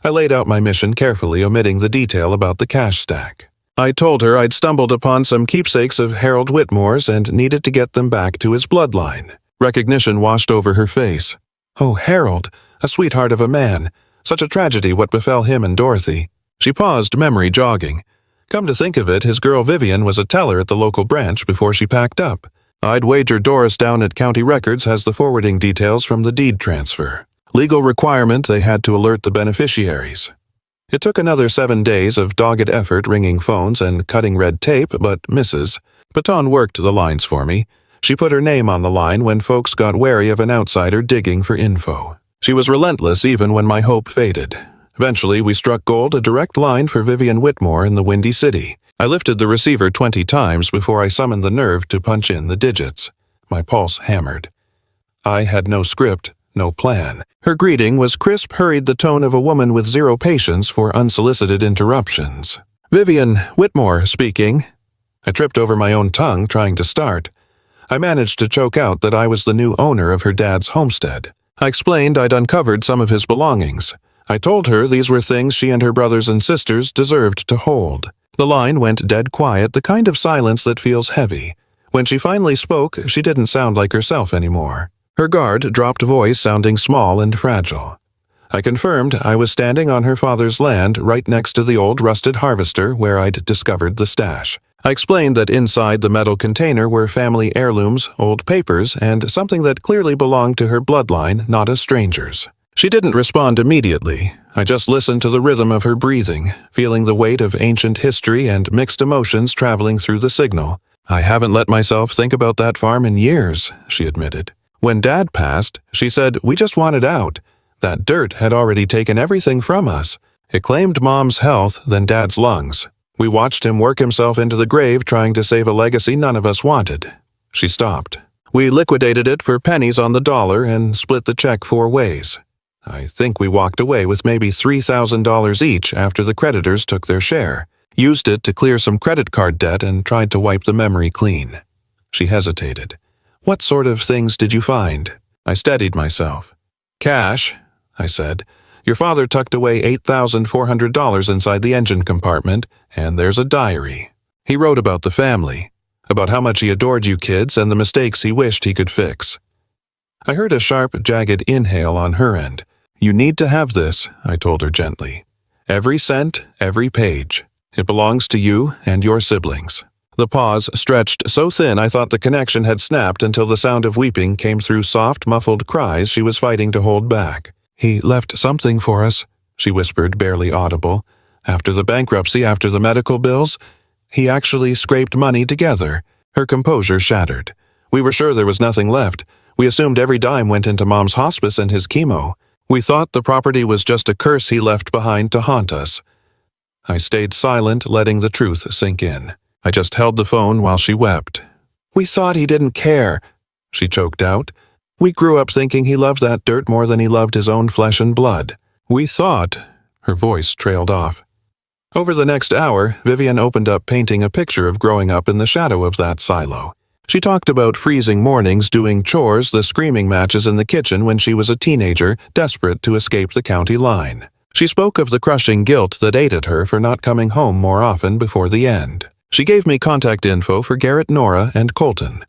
[SPEAKER 1] I laid out my mission carefully, omitting the detail about the cash stack. I told her I'd stumbled upon some keepsakes of Harold Whitmore's and needed to get them back to his bloodline. Recognition washed over her face. Oh, Harold, a sweetheart of a man. Such a tragedy what befell him and Dorothy. She paused, memory jogging. Come to think of it, his girl Vivian was a teller at the local branch before she packed up. I'd wager Doris down at County Records has the forwarding details from the deed transfer. Legal requirement they had to alert the beneficiaries. It took another 7 days of dogged effort ringing phones and cutting red tape, but Mrs. Baton worked the lines for me. She put her name on the line when folks got wary of an outsider digging for info. She was relentless even when my hope faded. Eventually, we struck gold, a direct line for Vivian Whitmore in the Windy City. I lifted the receiver 20 times before I summoned the nerve to punch in the digits. My pulse hammered. I had no script, no plan. Her greeting was crisp, hurried, the tone of a woman with zero patience for unsolicited interruptions. "Vivian Whitmore speaking." I tripped over my own tongue trying to start. I managed to choke out that I was the new owner of her dad's homestead. I explained I'd uncovered some of his belongings. I told her these were things she and her brothers and sisters deserved to hold. The line went dead quiet, the kind of silence that feels heavy. When she finally spoke, she didn't sound like herself anymore. Her guard dropped voice sounding small and fragile. I confirmed I was standing on her father's land right next to the old rusted harvester where I'd discovered the stash. I explained that inside the metal container were family heirlooms, old papers, and something that clearly belonged to her bloodline, not a stranger's. She didn't respond immediately. I just listened to the rhythm of her breathing, feeling the weight of ancient history and mixed emotions traveling through the signal. I haven't let myself think about that farm in years, she admitted. When Dad passed, she said, we just wanted out. That dirt had already taken everything from us. It claimed Mom's health, then Dad's lungs. We watched him work himself into the grave trying to save a legacy none of us wanted. She stopped. We liquidated it for pennies on the dollar and split the check 4 ways. I think we walked away with maybe $3,000 each after the creditors took their share, used it to clear some credit card debt and tried to wipe the memory clean. She hesitated. What sort of things did you find? I steadied myself. Cash, I said. Your father tucked away $8,400 inside the engine compartment, and there's a diary. He wrote about the family, about how much he adored you kids and the mistakes he wished he could fix. I heard a sharp, jagged inhale on her end. You need to have this, I told her gently. Every cent, every page. It belongs to you and your siblings. The pause stretched so thin I thought the connection had snapped until the sound of weeping came through soft, muffled cries she was fighting to hold back. He left something for us, she whispered, barely audible. After the bankruptcy, after the medical bills, he actually scraped money together. Her composure shattered. We were sure there was nothing left. We assumed every dime went into Mom's hospice and his chemo. We thought the property was just a curse he left behind to haunt us. I stayed silent, letting the truth sink in. I just held the phone while she wept. We thought he didn't care, she choked out. We grew up thinking he loved that dirt more than he loved his own flesh and blood. We thought, her voice trailed off. Over the next hour, Vivian opened up painting a picture of growing up in the shadow of that silo. She talked about freezing mornings, doing chores, the screaming matches in the kitchen when she was a teenager, desperate to escape the county line. She spoke of the crushing guilt that ate at her for not coming home more often before the end. She gave me contact info for Garrett, Nora, and Colton.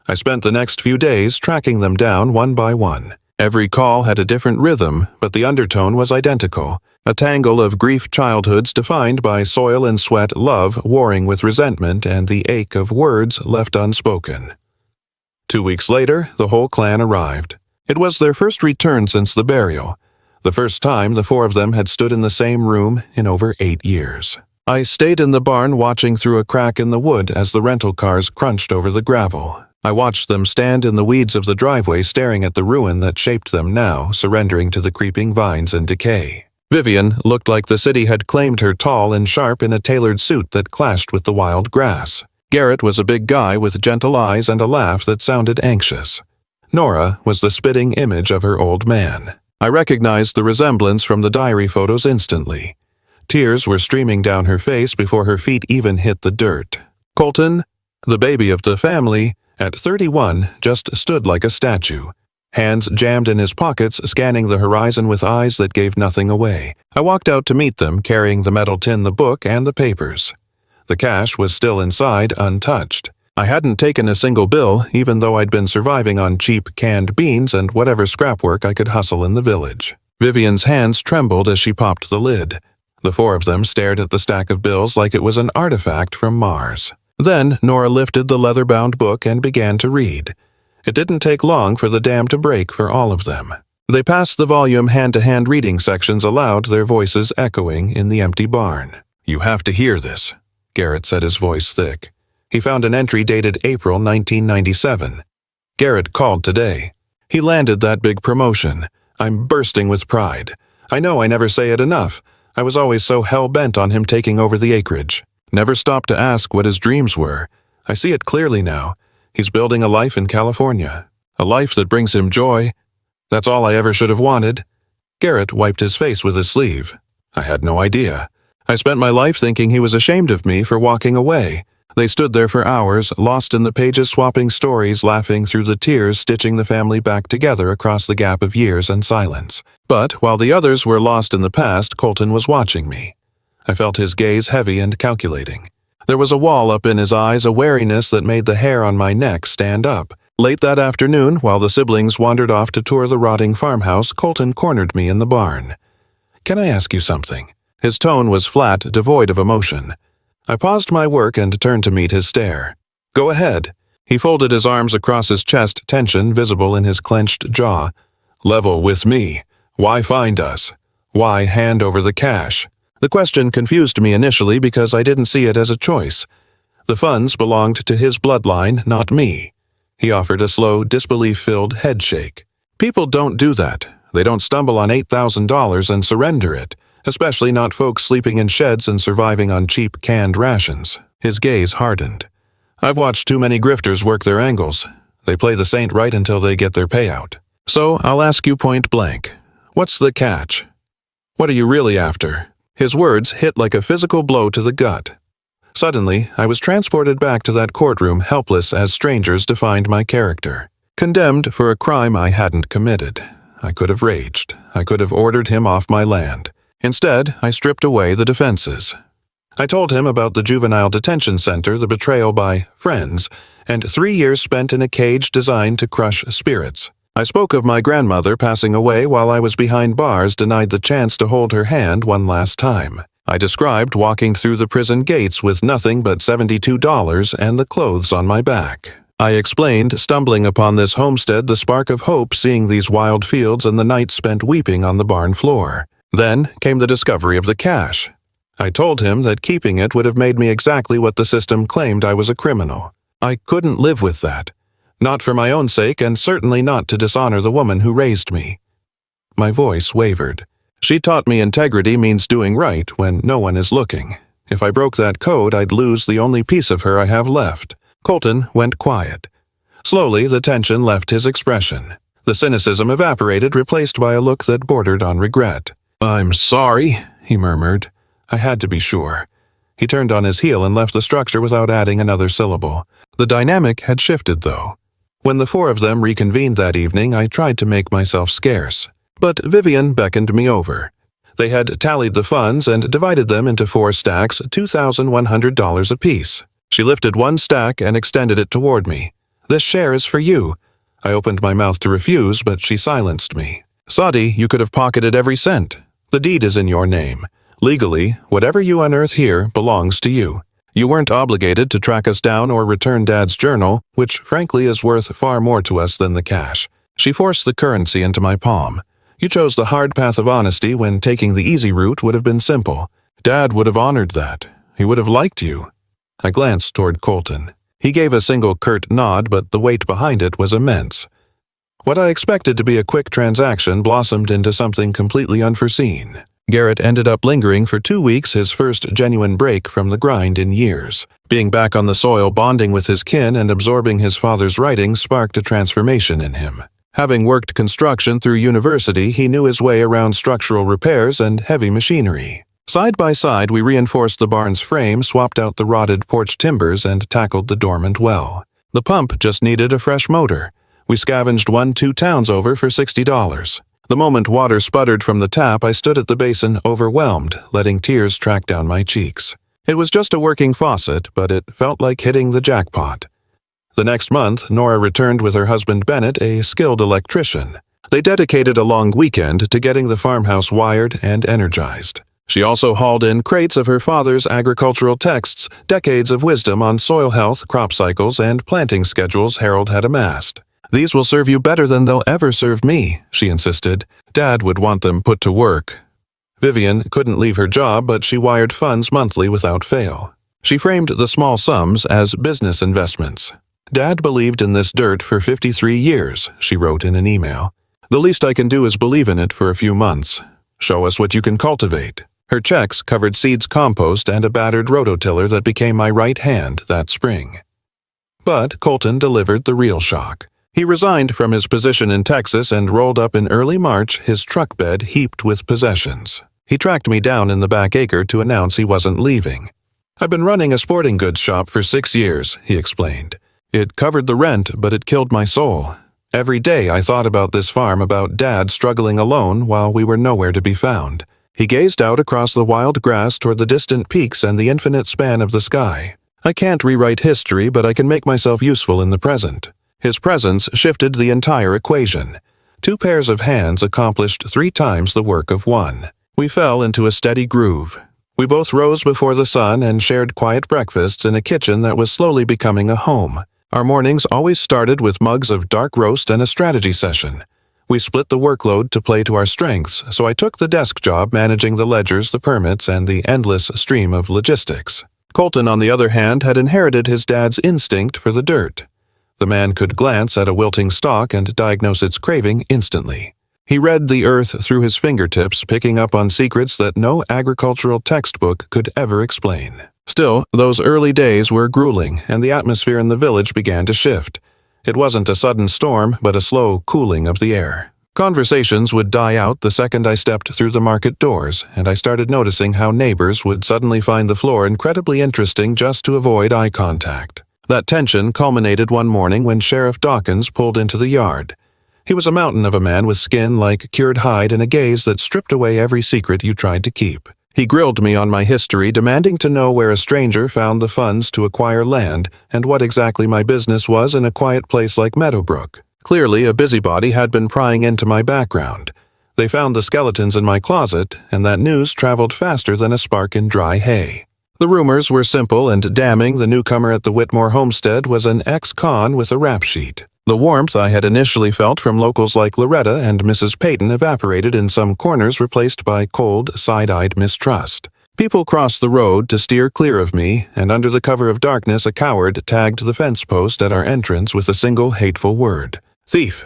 [SPEAKER 1] I spent the next few days tracking them down one by one. Every call had a different rhythm, but the undertone was identical. A tangle of grief childhoods defined by soil and sweat love warring with resentment and the ache of words left unspoken. 2 weeks later, the whole clan arrived. It was their first return since the burial. The first time the 4 of them had stood in the same room in over 8 years. I stayed in the barn watching through a crack in the wood as the rental cars crunched over the gravel. I watched them stand in the weeds of the driveway staring at the ruin that shaped them now, surrendering to the creeping vines and decay. Vivian looked like the city had claimed her tall and sharp in a tailored suit that clashed with the wild grass. Garrett was a big guy with gentle eyes and a laugh that sounded anxious. Nora was the spitting image of her old man. I recognized the resemblance from the diary photos instantly. Tears were streaming down her face before her feet even hit the dirt. Colton, the baby of the family, at 31, just stood like a statue, hands jammed in his pockets, scanning the horizon with eyes that gave nothing away. I walked out to meet them, carrying the metal tin, the book, and the papers. The cash was still inside, untouched. I hadn't taken a single bill, even though I'd been surviving on cheap canned beans and whatever scrap work I could hustle in the village. Vivian's hands trembled as she popped the lid. The 4 of them stared at the stack of bills like it was an artifact from Mars. Then Nora lifted the leather-bound book and began to read. It didn't take long for the dam to break for all of them. They passed the volume hand-to-hand reading sections aloud, their voices echoing in the empty barn. You have to hear this, Garrett said, his voice thick. He found an entry dated April 1997. Garrett called today. He landed that big promotion. I'm bursting with pride. I know I never say it enough. I was always so hell-bent on him taking over the acreage. Never stopped to ask what his dreams were. I see it clearly now. He's building a life in California. A life that brings him joy. That's all I ever should have wanted. Garrett wiped his face with his sleeve. I had no idea. I spent my life thinking he was ashamed of me for walking away. They stood there for hours, lost in the pages, swapping stories, laughing through the tears, stitching the family back together across the gap of years and silence. But while the others were lost in the past, Colton was watching me. I felt his gaze heavy and calculating. There was a wall up in his eyes, a wariness that made the hair on my neck stand up. Late that afternoon, while the siblings wandered off to tour the rotting farmhouse, Colton cornered me in the barn. "Can I ask you something?" His tone was flat, devoid of emotion. I paused my work and turned to meet his stare. "Go ahead." He folded his arms across his chest, tension visible in his clenched jaw. "Level with me. Why find us? Why hand over the cash?" The question confused me initially because I didn't see it as a choice. The funds belonged to his bloodline, not me. He offered a slow, disbelief-filled headshake. "People don't do that. They don't stumble on $8,000 and surrender it, especially not folks sleeping in sheds and surviving on cheap canned rations." His gaze hardened. "I've watched too many grifters work their angles. They play the saint right until they get their payout. So I'll ask you point blank. What's the catch? What are you really after?" His words hit like a physical blow to the gut. Suddenly, I was transported back to that courtroom, helpless as strangers defined my character. Condemned for a crime I hadn't committed. I could have raged. I could have ordered him off my land. Instead, I stripped away the defenses. I told him about the juvenile detention center, the betrayal by friends, and 3 years spent in a cage designed to crush spirits. I spoke of my grandmother passing away while I was behind bars, denied the chance to hold her hand one last time. I described walking through the prison gates with nothing but $72 and the clothes on my back. I explained stumbling upon this homestead, the spark of hope, seeing these wild fields and the night spent weeping on the barn floor. Then came the discovery of the cash. I told him that keeping it would have made me exactly what the system claimed I was a criminal. I couldn't live with that. Not for my own sake, and certainly not to dishonor the woman who raised me. My voice wavered. She taught me integrity means doing right when no one is looking. If I broke that code, I'd lose the only piece of her I have left. Colton went quiet. Slowly, the tension left his expression. The cynicism evaporated, replaced by a look that bordered on regret. "I'm sorry," he murmured. I had to be sure. He turned on his heel and left the structure without adding another syllable. The dynamic had shifted, though. When the four of them reconvened that evening, I tried to make myself scarce. But Vivian beckoned me over. They had tallied the funds and divided them into 4 stacks, $2,100 apiece. She lifted one stack and extended it toward me. "This share is for you." I opened my mouth to refuse, but she silenced me. "Sadi, you could have pocketed every cent. The deed is in your name. Legally, whatever you unearth here belongs to you. You weren't obligated to track us down or return Dad's journal, which frankly is worth far more to us than the cash." She forced the currency into my palm. "You chose the hard path of honesty when taking the easy route would have been simple. Dad would have honored that. He would have liked you." I glanced toward Colton. He gave a single curt nod, but the weight behind it was immense. What I expected to be a quick transaction blossomed into something completely unforeseen. Garrett ended up lingering for 2 weeks, his first genuine break from the grind in years. Being back on the soil, bonding with his kin, and absorbing his father's writings sparked a transformation in him. Having worked construction through university, he knew his way around structural repairs and heavy machinery. Side by side, we reinforced the barn's frame, swapped out the rotted porch timbers, and tackled the dormant well. The pump just needed a fresh motor. We scavenged 1-2 towns over for $60. The moment water sputtered from the tap, I stood at the basin, overwhelmed, letting tears track down my cheeks. It was just a working faucet, but it felt like hitting the jackpot. The next month, Nora returned with her husband Bennett, a skilled electrician. They dedicated a long weekend to getting the farmhouse wired and energized. She also hauled in crates of her father's agricultural texts, decades of wisdom on soil health, crop cycles, and planting schedules Harold had amassed. "These will serve you better than they'll ever serve me," she insisted. "Dad would want them put to work." Vivian couldn't leave her job, but she wired funds monthly without fail. She framed the small sums as business investments. "Dad believed in this dirt for 53 years, she wrote in an email. "The least I can do is believe in it for a few months. Show us what you can cultivate." Her checks covered seeds, compost, and a battered rototiller that became my right hand that spring. But Colton delivered the real shock. He resigned from his position in Texas and rolled up in early March, his truck bed heaped with possessions. He tracked me down in the back acre to announce he wasn't leaving. "I've been running a sporting goods shop for 6 years, he explained. "It covered the rent, but it killed my soul. Every day I thought about this farm, about Dad struggling alone while we were nowhere to be found." He gazed out across the wild grass toward the distant peaks and the infinite span of the sky. "I can't rewrite history, but I can make myself useful in the present. His presence shifted the entire equation. 2 pairs of hands accomplished 3 times the work of 1. We fell into a steady groove. We both rose before the sun and shared quiet breakfasts in a kitchen that was slowly becoming a home. Our mornings always started with mugs of dark roast and a strategy session. We split the workload to play to our strengths, so I took the desk job managing the ledgers, the permits, and the endless stream of logistics. Colton, on the other hand, had inherited his dad's instinct for the dirt. The man could glance at a wilting stalk and diagnose its craving instantly. He read the earth through his fingertips, picking up on secrets that no agricultural textbook could ever explain. Still, those early days were grueling, and the atmosphere in the village began to shift. It wasn't a sudden storm, but a slow cooling of the air. Conversations would die out the second I stepped through the market doors, and I started noticing how neighbors would suddenly find the floor incredibly interesting just to avoid eye contact. That tension culminated one morning when Sheriff Dawkins pulled into the yard. He was a mountain of a man with skin like cured hide and a gaze that stripped away every secret you tried to keep. He grilled me on my history, demanding to know where a stranger found the funds to acquire land and what exactly my business was in a quiet place like Meadowbrook. Clearly, a busybody had been prying into my background. They found the skeletons in my closet, and that news traveled faster than a spark in dry hay. The rumors were simple and damning. The newcomer at the Whitmore homestead was an ex-con with a rap sheet. The warmth I had initially felt from locals like Loretta and Mrs. Peyton evaporated in some corners, replaced by cold, side-eyed mistrust. People crossed the road to steer clear of me, and under the cover of darkness a coward tagged the fence post at our entrance with a single hateful word: "Thief."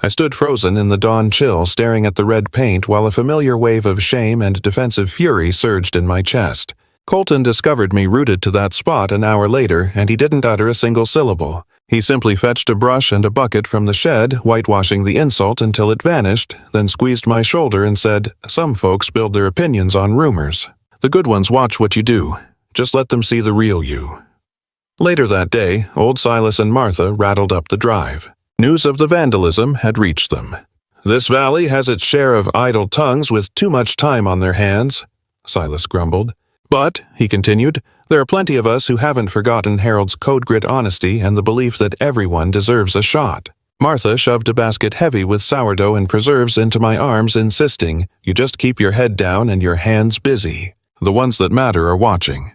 [SPEAKER 1] I stood frozen in the dawn chill, staring at the red paint while a familiar wave of shame and defensive fury surged in my chest. Colton discovered me rooted to that spot an hour later, and he didn't utter a single syllable. He simply fetched a brush and a bucket from the shed, whitewashing the insult until it vanished, then squeezed my shoulder and said, "Some folks build their opinions on rumors. The good ones watch what you do. Just let them see the real you." Later that day, old Silas and Martha rattled up the drive. News of the vandalism had reached them. "This valley has its share of idle tongues with too much time on their hands," Silas grumbled. "But," he continued, "there are plenty of us who haven't forgotten Harold's code grit honesty and the belief that everyone deserves a shot." Martha shoved a basket heavy with sourdough and preserves into my arms, insisting, "You just keep your head down and your hands busy. The ones that matter are watching."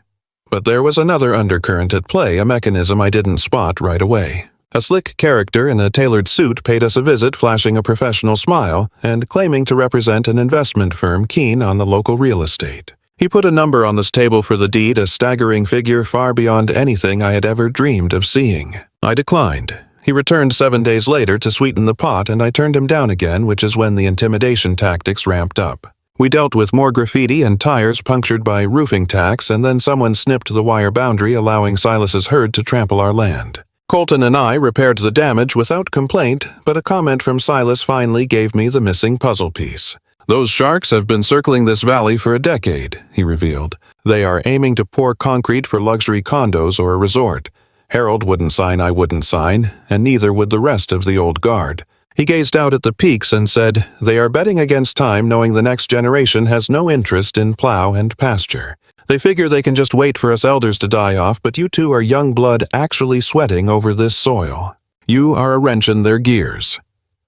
[SPEAKER 1] But there was another undercurrent at play, a mechanism I didn't spot right away. A slick character in a tailored suit paid us a visit, flashing a professional smile and claiming to represent an investment firm keen on the local real estate. He put a number on this table for the deed, a staggering figure far beyond anything I had ever dreamed of seeing. I declined. He returned 7 days later to sweeten the pot, and I turned him down again, which is when the intimidation tactics ramped up. We dealt with more graffiti and tires punctured by roofing tacks, and then someone snipped the wire boundary, allowing Silas's herd to trample our land. Colton and I repaired the damage without complaint, but a comment from Silas finally gave me the missing puzzle piece. "Those sharks have been circling this valley for a decade," he revealed. "They are aiming to pour concrete for luxury condos or a resort. Harold wouldn't sign, I wouldn't sign, and neither would the rest of the old guard." He gazed out at the peaks and said, "They are betting against time, knowing the next generation has no interest in plow and pasture. They figure they can just wait for us elders to die off, but you two are young blood actually sweating over this soil. You are a wrench in their gears."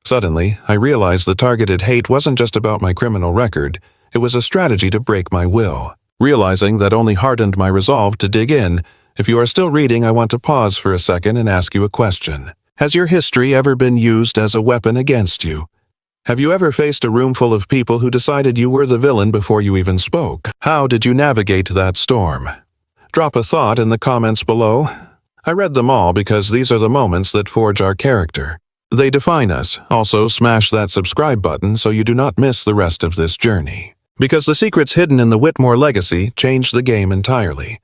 [SPEAKER 1] Suddenly, I realized the targeted hate wasn't just about my criminal record. It was a strategy to break my will. Realizing that only hardened my resolve to dig in. If you are still reading, I want to pause for a second and ask you a question. Has your history ever been used as a weapon against you? Have you ever faced a room full of people who decided you were the villain before you even spoke? How did you navigate that storm? Drop a thought in the comments below. I read them all because these are the moments that forge our character. They define us. Also, smash that subscribe button so you do not miss the rest of this journey. Because the secrets hidden in the Whitmore legacy changed the game entirely.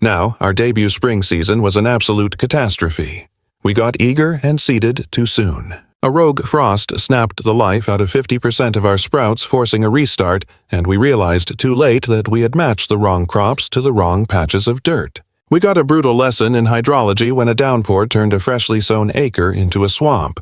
[SPEAKER 1] Now, our debut spring season was an absolute catastrophe. We got eager and seeded too soon. A rogue frost snapped the life out of 50% of our sprouts, forcing a restart, and we realized too late that we had matched the wrong crops to the wrong patches of dirt. We got a brutal lesson in hydrology when a downpour turned a freshly sown acre into a swamp.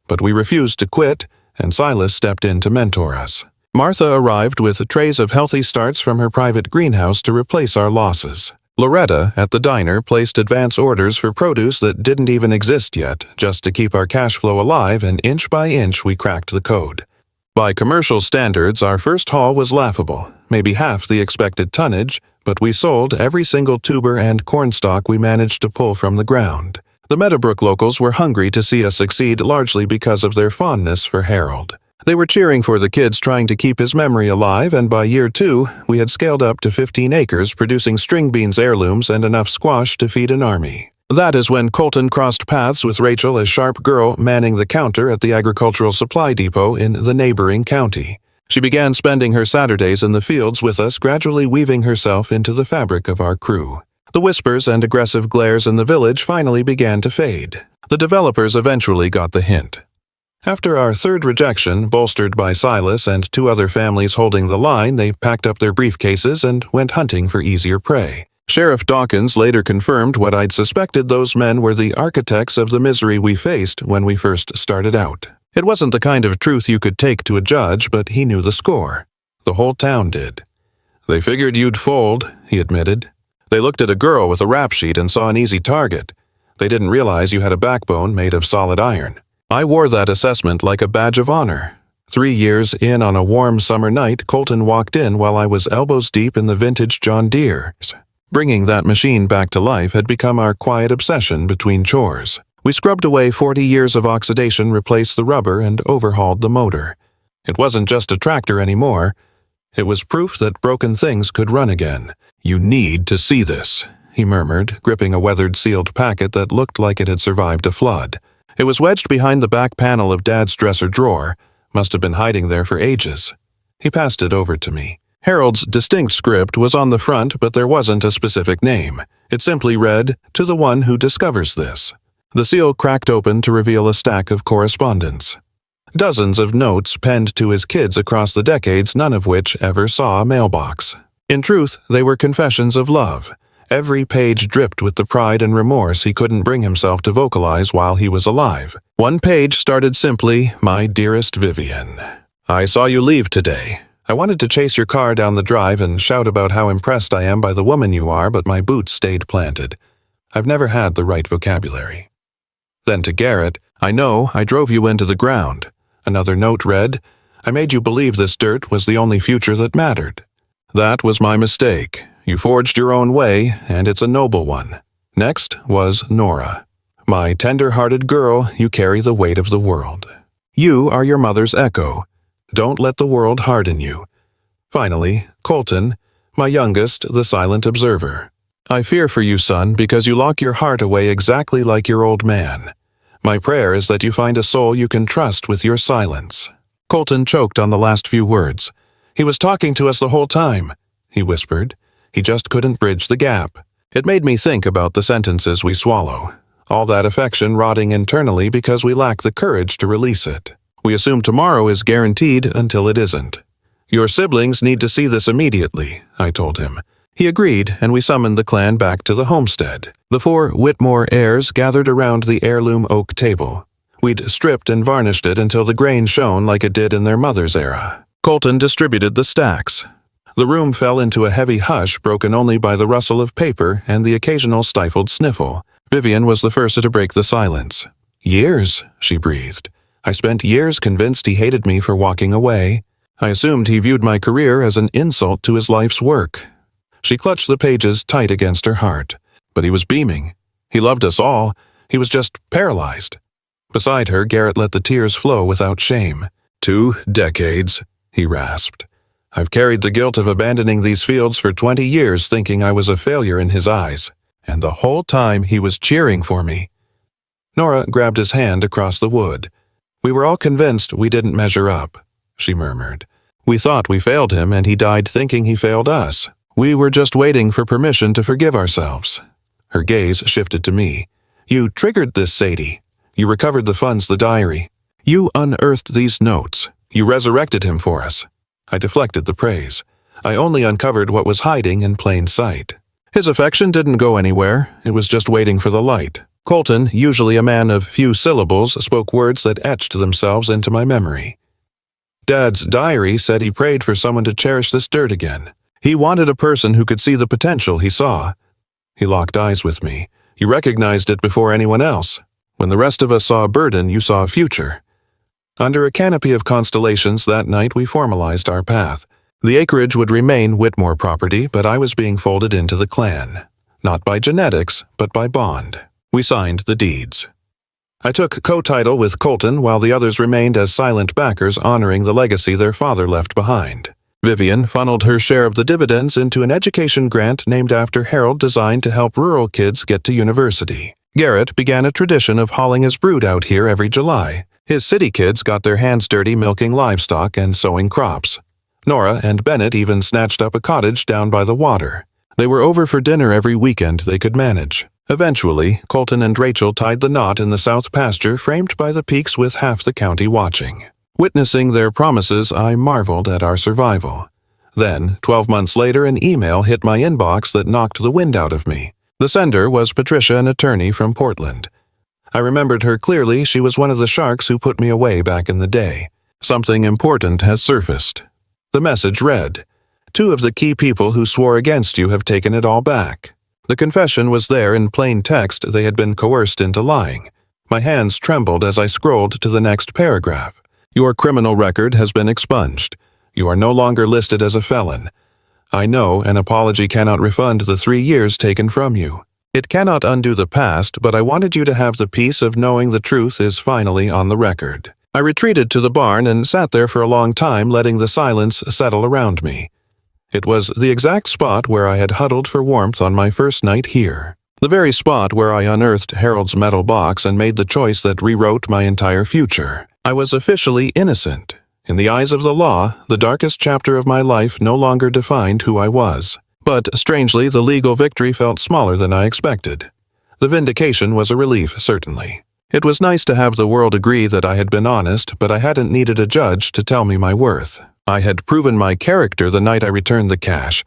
[SPEAKER 1] But we refused to quit, and Silas stepped in to mentor us. Martha arrived with trays of healthy starts from her private greenhouse to replace our losses. Loretta, at the diner, placed advance orders for produce that didn't even exist yet, just to keep our cash flow alive, and inch by inch we cracked the code. By commercial standards, our first haul was laughable, maybe half the expected tonnage, but we sold every single tuber and cornstalk we managed to pull from the ground. The Meadowbrook locals were hungry to see us succeed, largely because of their fondness for Harold. They were cheering for the kids, trying to keep his memory alive, and by year 2, we had scaled up to 15 acres, producing string beans heirlooms and enough squash to feed an army. That is when Colton crossed paths with Rachel, a sharp girl manning the counter at the agricultural supply depot in the neighboring county. She began spending her Saturdays in the fields with us, gradually weaving herself into the fabric of our crew. The whispers and aggressive glares in the village finally began to fade. The developers eventually got the hint. After our third rejection, bolstered by Silas and 2 other families holding the line, they packed up their briefcases and went hunting for easier prey. Sheriff Dawkins later confirmed what I'd suspected: those men were the architects of the misery we faced when we first started out. It wasn't the kind of truth you could take to a judge, but he knew the score. The whole town did. They figured you'd fold, he admitted. They looked at a girl with a rap sheet and saw an easy target. They didn't realize you had a backbone made of solid iron. I wore that assessment like a badge of honor. 3 years in, on a warm summer night, Colton walked in while I was elbows deep in the vintage John Deere's. Bringing that machine back to life had become our quiet obsession between chores. We scrubbed away 40 years of oxidation, replaced the rubber, and overhauled the motor. It wasn't just a tractor anymore. It was proof that broken things could run again. "You need to see this," he murmured, gripping a weathered sealed packet that looked like it had survived a flood. It was wedged behind the back panel of Dad's dresser drawer. Must have been hiding there for ages. He passed it over to me. Harold's distinct script was on the front, but there wasn't a specific name. It simply read, "To the one who discovers this." The seal cracked open to reveal a stack of correspondence. Dozens of notes penned to his kids across the decades, none of which ever saw a mailbox. In truth, they were confessions of love. Every page dripped with the pride and remorse he couldn't bring himself to vocalize while he was alive. One page started simply, "My dearest Vivian, I saw you leave today. I wanted to chase your car down the drive and shout about how impressed I am by the woman you are, but my boots stayed planted. I've never had the right vocabulary." Then to Garrett, "I know I drove you into the ground." Another note read, "I made you believe this dirt was the only future that mattered. That was my mistake. You forged your own way, and it's a noble one." Next was Nora. "My tender-hearted girl, you carry the weight of the world. You are your mother's echo. Don't let the world harden you." Finally, Colton, my youngest, the silent observer. "I fear for you, son, because you lock your heart away exactly like your old man. My prayer is that you find a soul you can trust with your silence." Colton choked on the last few words. "He was talking to us the whole time," he whispered. "He just couldn't bridge the gap." It made me think about the sentences we swallow. All that affection rotting internally because we lack the courage to release it. We assume tomorrow is guaranteed until it isn't. "Your siblings need to see this immediately," I told him. He agreed, and we summoned the clan back to the homestead. The 4 Whitmore heirs gathered around the heirloom oak table. We'd stripped and varnished it until the grain shone like it did in their mother's era. Colton distributed the stacks. The room fell into a heavy hush, broken only by the rustle of paper and the occasional stifled sniffle. Vivian was the first to break the silence. "Years," she breathed. "I spent years convinced he hated me for walking away. I assumed he viewed my career as an insult to his life's work." She clutched the pages tight against her heart. But he was beaming. He loved us all. He was just paralyzed. Beside her, Garrett let the tears flow without shame. 2 decades, he rasped. "I've carried the guilt of abandoning these fields for 20 years, thinking I was a failure in his eyes. And the whole time he was cheering for me." Nora grabbed his hand across the wood. "We were all convinced we didn't measure up," she murmured. "We thought we failed him, and he died thinking he failed us. We were just waiting for permission to forgive ourselves." Her gaze shifted to me. "You triggered this, Sadie. You recovered the funds, the diary. You unearthed these notes. You resurrected him for us." I deflected the praise. I only uncovered what was hiding in plain sight. His affection didn't go anywhere. It was just waiting for the light. Colton, usually a man of few syllables, spoke words that etched themselves into my memory. "Dad's diary said he prayed for someone to cherish this dirt again. He wanted a person who could see the potential he saw. He locked eyes with me. You recognized it before anyone else. When the rest of us saw a burden, you saw a future. Under a canopy of constellations that night we formalized our path. The acreage would remain Whitmore property, but I was being folded into the clan. Not by genetics, but by bond. We signed the deeds. I took co-title with Colton while the others remained as silent backers honoring the legacy their father left behind. Vivian funneled her share of the dividends into an education grant named after Harold designed to help rural kids get to university. Garrett began a tradition of hauling his brood out here every July. His city kids got their hands dirty milking livestock and sowing crops. Nora and Bennett even snatched up a cottage down by the water. They were over for dinner every weekend they could manage. Eventually, Colton and Rachel tied the knot in the south pasture framed by the peaks with half the county watching. Witnessing their promises, I marveled at our survival. Then, 12 months later, an email hit my inbox that knocked the wind out of me. The sender was Patricia, an attorney from Portland. I remembered her clearly. She was one of the sharks who put me away back in the day. Something important has surfaced. The message read, "Two of the key people who swore against you have taken it all back." The confession was there in plain text. They had been coerced into lying. My hands trembled as I scrolled to the next paragraph. Your criminal record has been expunged. You are no longer listed as a felon. I know an apology cannot refund the 3 years taken from you. It cannot undo the past, but I wanted you to have the peace of knowing the truth is finally on the record. I retreated to the barn and sat there for a long time, letting the silence settle around me. It was the exact spot where I had huddled for warmth on my first night here. The very spot where I unearthed Harold's metal box and made the choice that rewrote my entire future. I was officially innocent. In the eyes of the law, the darkest chapter of my life no longer defined who I was. But, strangely, the legal victory felt smaller than I expected. The vindication was a relief, certainly. It was nice to have the world agree that I had been honest, but I hadn't needed a judge to tell me my worth. I had proven my character the night I returned the cash.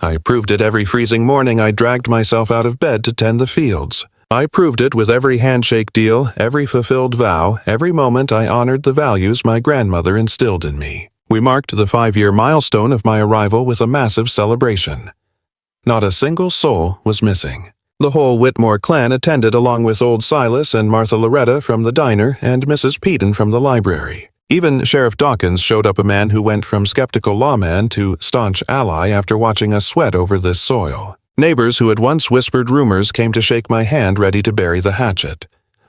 [SPEAKER 1] I proved it every freezing morning I dragged myself out of bed to tend the fields. I proved it with every handshake deal, every fulfilled vow, every moment I honored the values my grandmother instilled in me. We marked the 5-year milestone of my arrival with a massive celebration. Not a single soul was missing. The whole Whitmore clan attended along with old Silas and Martha Loretta from the diner and Mrs. Peden from the library. Even Sheriff Dawkins showed up, a man who went from skeptical lawman to staunch ally after watching us sweat over this soil. Neighbors who had once whispered rumors came to shake my hand, ready to bury the hatchet.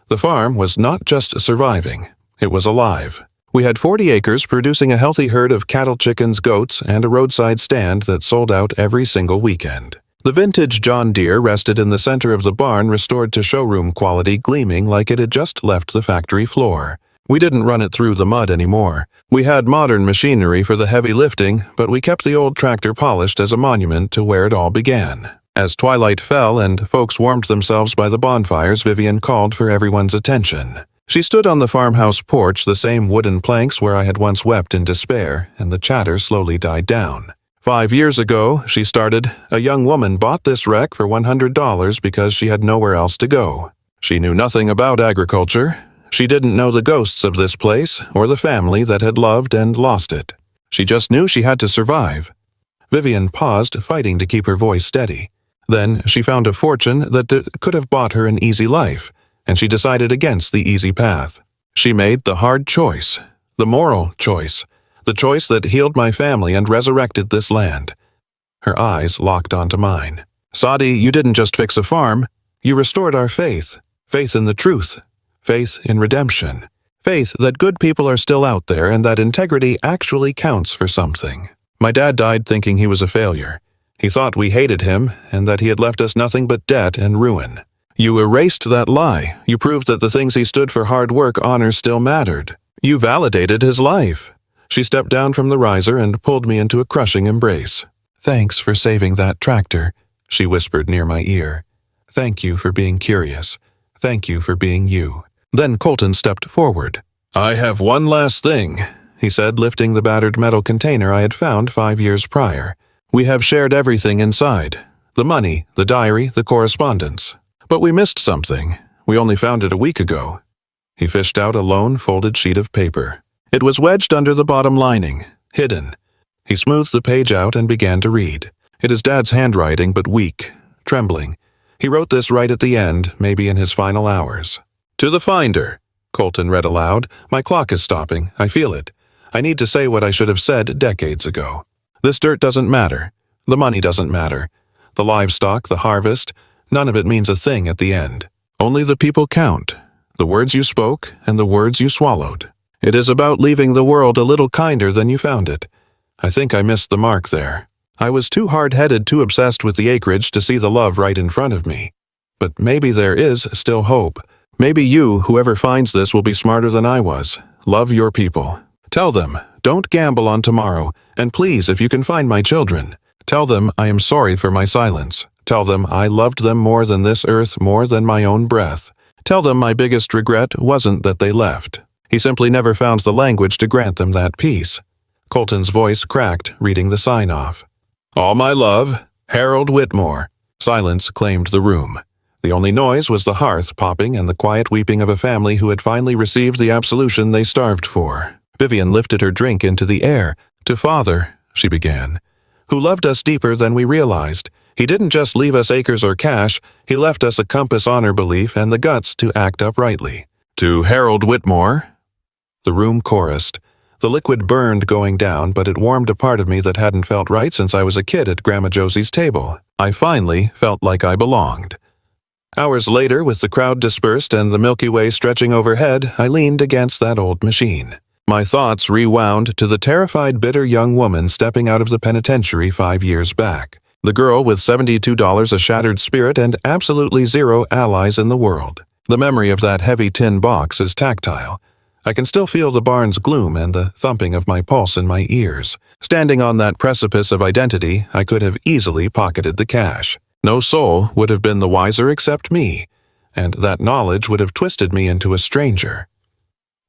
[SPEAKER 1] The farm was not just surviving, it was alive. We had 40 acres producing a healthy herd of cattle, chickens, goats, and a roadside stand that sold out every single weekend. The vintage John Deere rested in the center of the barn, restored to showroom quality, gleaming like it had just left the factory floor. We didn't run it through the mud anymore. We had modern machinery for the heavy lifting, but we kept the old tractor polished as a monument to where it all began. As twilight fell and folks warmed themselves by the bonfires, Vivian called for everyone's attention. She stood on the farmhouse porch, the same wooden planks where I had once wept in despair, and the chatter slowly died down. 5 years ago, she started, a young woman bought this wreck for $100 because she had nowhere else to go. She knew nothing about agriculture. She didn't know the ghosts of this place or the family that had loved and lost it. She just knew she had to survive. Vivian paused, fighting to keep her voice steady. Then she found a fortune that could have bought her an easy life, and she decided against the easy path. She made the hard choice, the moral choice, the choice that healed my family and resurrected this land. Her eyes locked onto mine. Sadi, you didn't just fix a farm, you restored our faith. Faith in the truth. Faith in redemption. Faith that good people are still out there and that integrity actually counts for something. My dad died thinking he was a failure. He thought we hated him and that he had left us nothing but debt and ruin. You erased that lie. You proved that the things he stood for, hard work, honor, still mattered. You validated his life. She stepped down from the riser and pulled me into a crushing embrace. Thanks for saving that tractor, she whispered near my ear. Thank you for being curious. Thank you for being you. Then Colton stepped forward. I have one last thing, he said, lifting the battered metal container I had found 5 years prior. We have shared everything inside. The money, the diary, the correspondence. But we missed something. We only found it a week ago. He fished out a lone, folded sheet of paper. It was wedged under the bottom lining, hidden. He smoothed the page out and began to read. It is Dad's handwriting, but weak, trembling. He wrote this right at the end, maybe in his final hours. To the finder, Colton read aloud. My clock is stopping. I feel it. I need to say what I should have said decades ago. This dirt doesn't matter. The money doesn't matter. The livestock, the harvest, none of it means a thing at the end. Only the people count. The words you spoke and the words you swallowed. It is about leaving the world a little kinder than you found it. I think I missed the mark there. I was too hard-headed, too obsessed with the acreage to see the love right in front of me. But maybe there is still hope. Maybe you, whoever finds this, will be smarter than I was. Love your people. Tell them, don't gamble on tomorrow, and please, if you can find my children, tell them I am sorry for my silence. Tell them I loved them more than this earth, more than my own breath. Tell them my biggest regret wasn't that they left. He simply never found the language to grant them that peace. Colton's voice cracked, reading the sign-off. All my love, Harold Whitmore. Silence claimed the room. The only noise was the hearth popping and the quiet weeping of a family who had finally received the absolution they starved for. Vivian lifted her drink into the air. To Father, she began, who loved us deeper than we realized. He didn't just leave us acres or cash, he left us a compass, honor, belief, and the guts to act uprightly. To Harold Whitmore. The room chorused. The liquid burned going down, but it warmed a part of me that hadn't felt right since I was a kid at Grandma Josie's table. I finally felt like I belonged. Hours later, with the crowd dispersed and the Milky Way stretching overhead, I leaned against that old machine. My thoughts rewound to the terrified, bitter young woman stepping out of the penitentiary 5 years back. The girl with $72, a shattered spirit, and absolutely zero allies in the world. The memory of that heavy tin box is tactile. I can still feel the barn's gloom and the thumping of my pulse in my ears. Standing on that precipice of identity, I could have easily pocketed the cash. No soul would have been the wiser except me, and that knowledge would have twisted me into a stranger.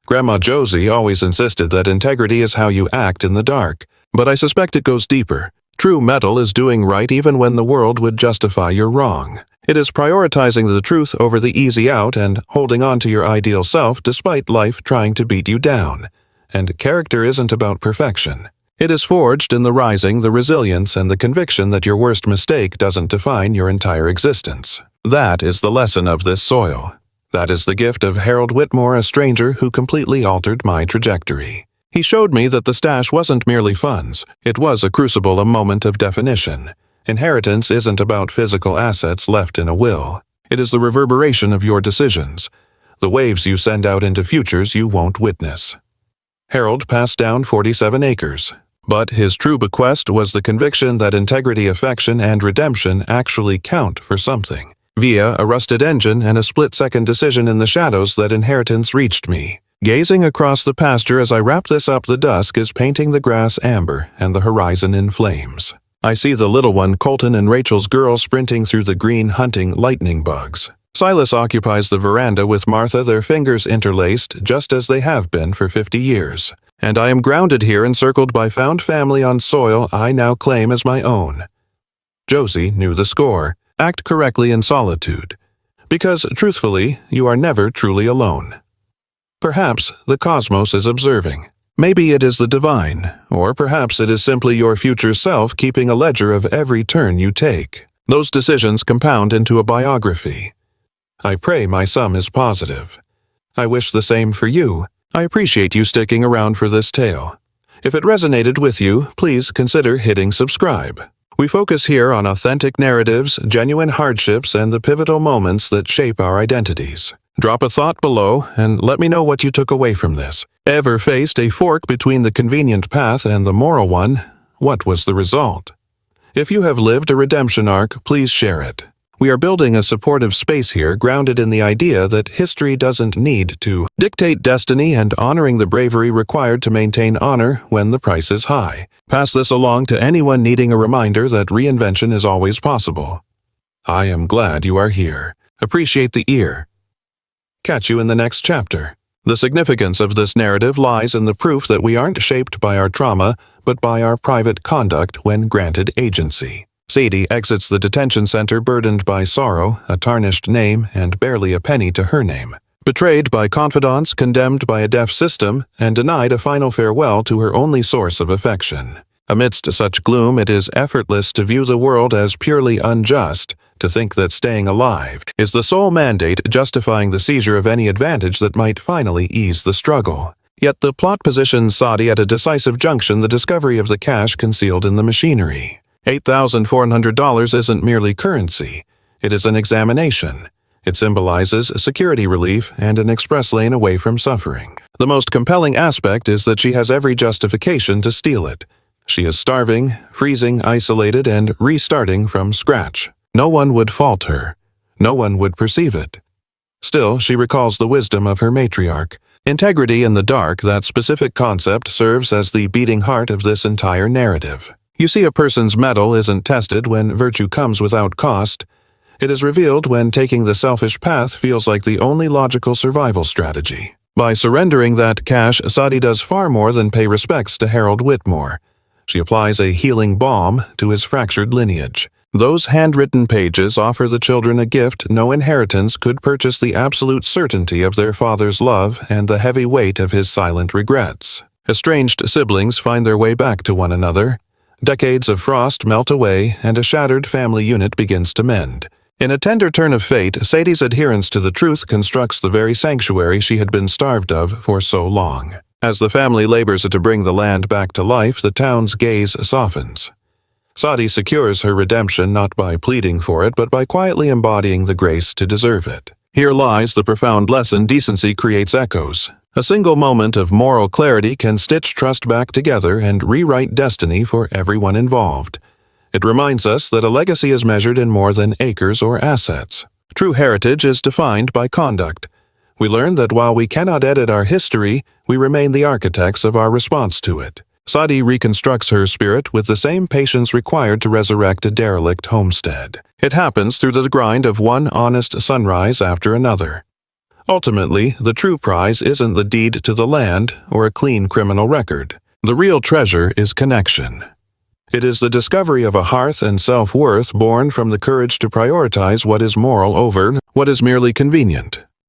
[SPEAKER 1] Grandma Josie always insisted that integrity is how you act in the dark, but I suspect it goes deeper. True metal is doing right even when the world would justify your wrong. It is prioritizing the truth over the easy out and holding on to your ideal self despite life trying to beat you down. And character isn't about perfection. It is forged in the rising, the resilience, and the conviction that your worst mistake doesn't define your entire existence. That is the lesson of this soil. That is the gift of Harold Whitmore, a stranger who completely altered my trajectory. He showed me that the stash wasn't merely funds. It was a crucible, a moment of definition. Inheritance isn't about physical assets left in a will. It is the reverberation of your decisions, the waves you send out into futures you won't witness. Harold passed down 47 acres, but his true bequest was the conviction that integrity, affection, and redemption actually count for something. Via a rusted engine and a split-second decision in the shadows, that inheritance reached me. Gazing across the pasture as I wrap this up, the dusk is painting the grass amber and the horizon in flames. I see the little one, Colton, and Rachel's girl sprinting through the green, hunting lightning bugs. Silas occupies the veranda with Martha, their fingers interlaced, just as they have been for 50 years. And I am grounded here, encircled by found family on soil I now claim as my own. Josie knew the score. Act correctly in solitude. Because, truthfully, you are never truly alone. Perhaps the cosmos is observing. Maybe it is the divine, or perhaps it is simply your future self keeping a ledger of every turn you take. Those decisions compound into a biography. I pray my sum is positive. I wish the same for you. I appreciate you sticking around for this tale. If it resonated with you, please consider hitting subscribe. We focus here on authentic narratives, genuine hardships, and the pivotal moments that shape our identities. Drop a thought below and let me know what you took away from this. Ever faced a fork between the convenient path and the moral one? What was the result? If you have lived a redemption arc, please share it. We are building a supportive space here, grounded in the idea that history doesn't need to dictate destiny and honoring the bravery required to maintain honor when the price is high. Pass this along to anyone needing a reminder that reinvention is always possible. I am glad you are here. Appreciate the ear. Catch you in the next chapter. The significance of this narrative lies in the proof that we aren't shaped by our trauma, but by our private conduct when granted agency. Sadie exits the detention center burdened by sorrow, a tarnished name, and barely a penny to her name. Betrayed by confidants, condemned by a deaf system, and denied a final farewell to her only source of affection. Amidst such gloom, it is effortless to view the world as purely unjust, To think that staying alive is the sole mandate justifying the seizure of any advantage that might finally ease the struggle. Yet the plot positions Sadi at a decisive junction, the discovery of the cash concealed in the machinery. $8,400 isn't merely currency. It is an examination. It symbolizes security relief and an express lane away from suffering. The most compelling aspect is that she has every justification to steal it. She is starving, freezing, isolated, and restarting from scratch. No one would fault her. No one would perceive it. Still, she recalls the wisdom of her matriarch. Integrity in the dark, that specific concept, serves as the beating heart of this entire narrative. You see, a person's mettle isn't tested when virtue comes without cost. It is revealed when taking the selfish path feels like the only logical survival strategy. By surrendering that cash, Sadi does far more than pay respects to Harold Whitmore. She applies a healing balm to his fractured lineage. Those handwritten pages offer the children a gift no inheritance could purchase: the absolute certainty of their father's love and the heavy weight of his silent regrets. Estranged siblings find their way back to one another. Decades of frost melt away, and a shattered family unit begins to mend. In a tender turn of fate, Sadie's adherence to the truth constructs the very sanctuary she had been starved of for so long. As the family labors to bring the land back to life, the town's gaze softens. Sadi secures her redemption not by pleading for it, but by quietly embodying the grace to deserve it. Here lies the profound lesson: decency creates echoes. A single moment of moral clarity can stitch trust back together and rewrite destiny for everyone involved. It reminds us that a legacy is measured in more than acres or assets. True heritage is defined by conduct. We learn that while we cannot edit our history, we remain the architects of our response to it. Sadi reconstructs her spirit with the same patience required to resurrect a derelict homestead. It happens through the grind of one honest sunrise after another. Ultimately, the true prize isn't the deed to the land or a clean criminal record. The real treasure is connection. It is the discovery of a hearth and self-worth born from the courage to prioritize what is moral over what is merely convenient.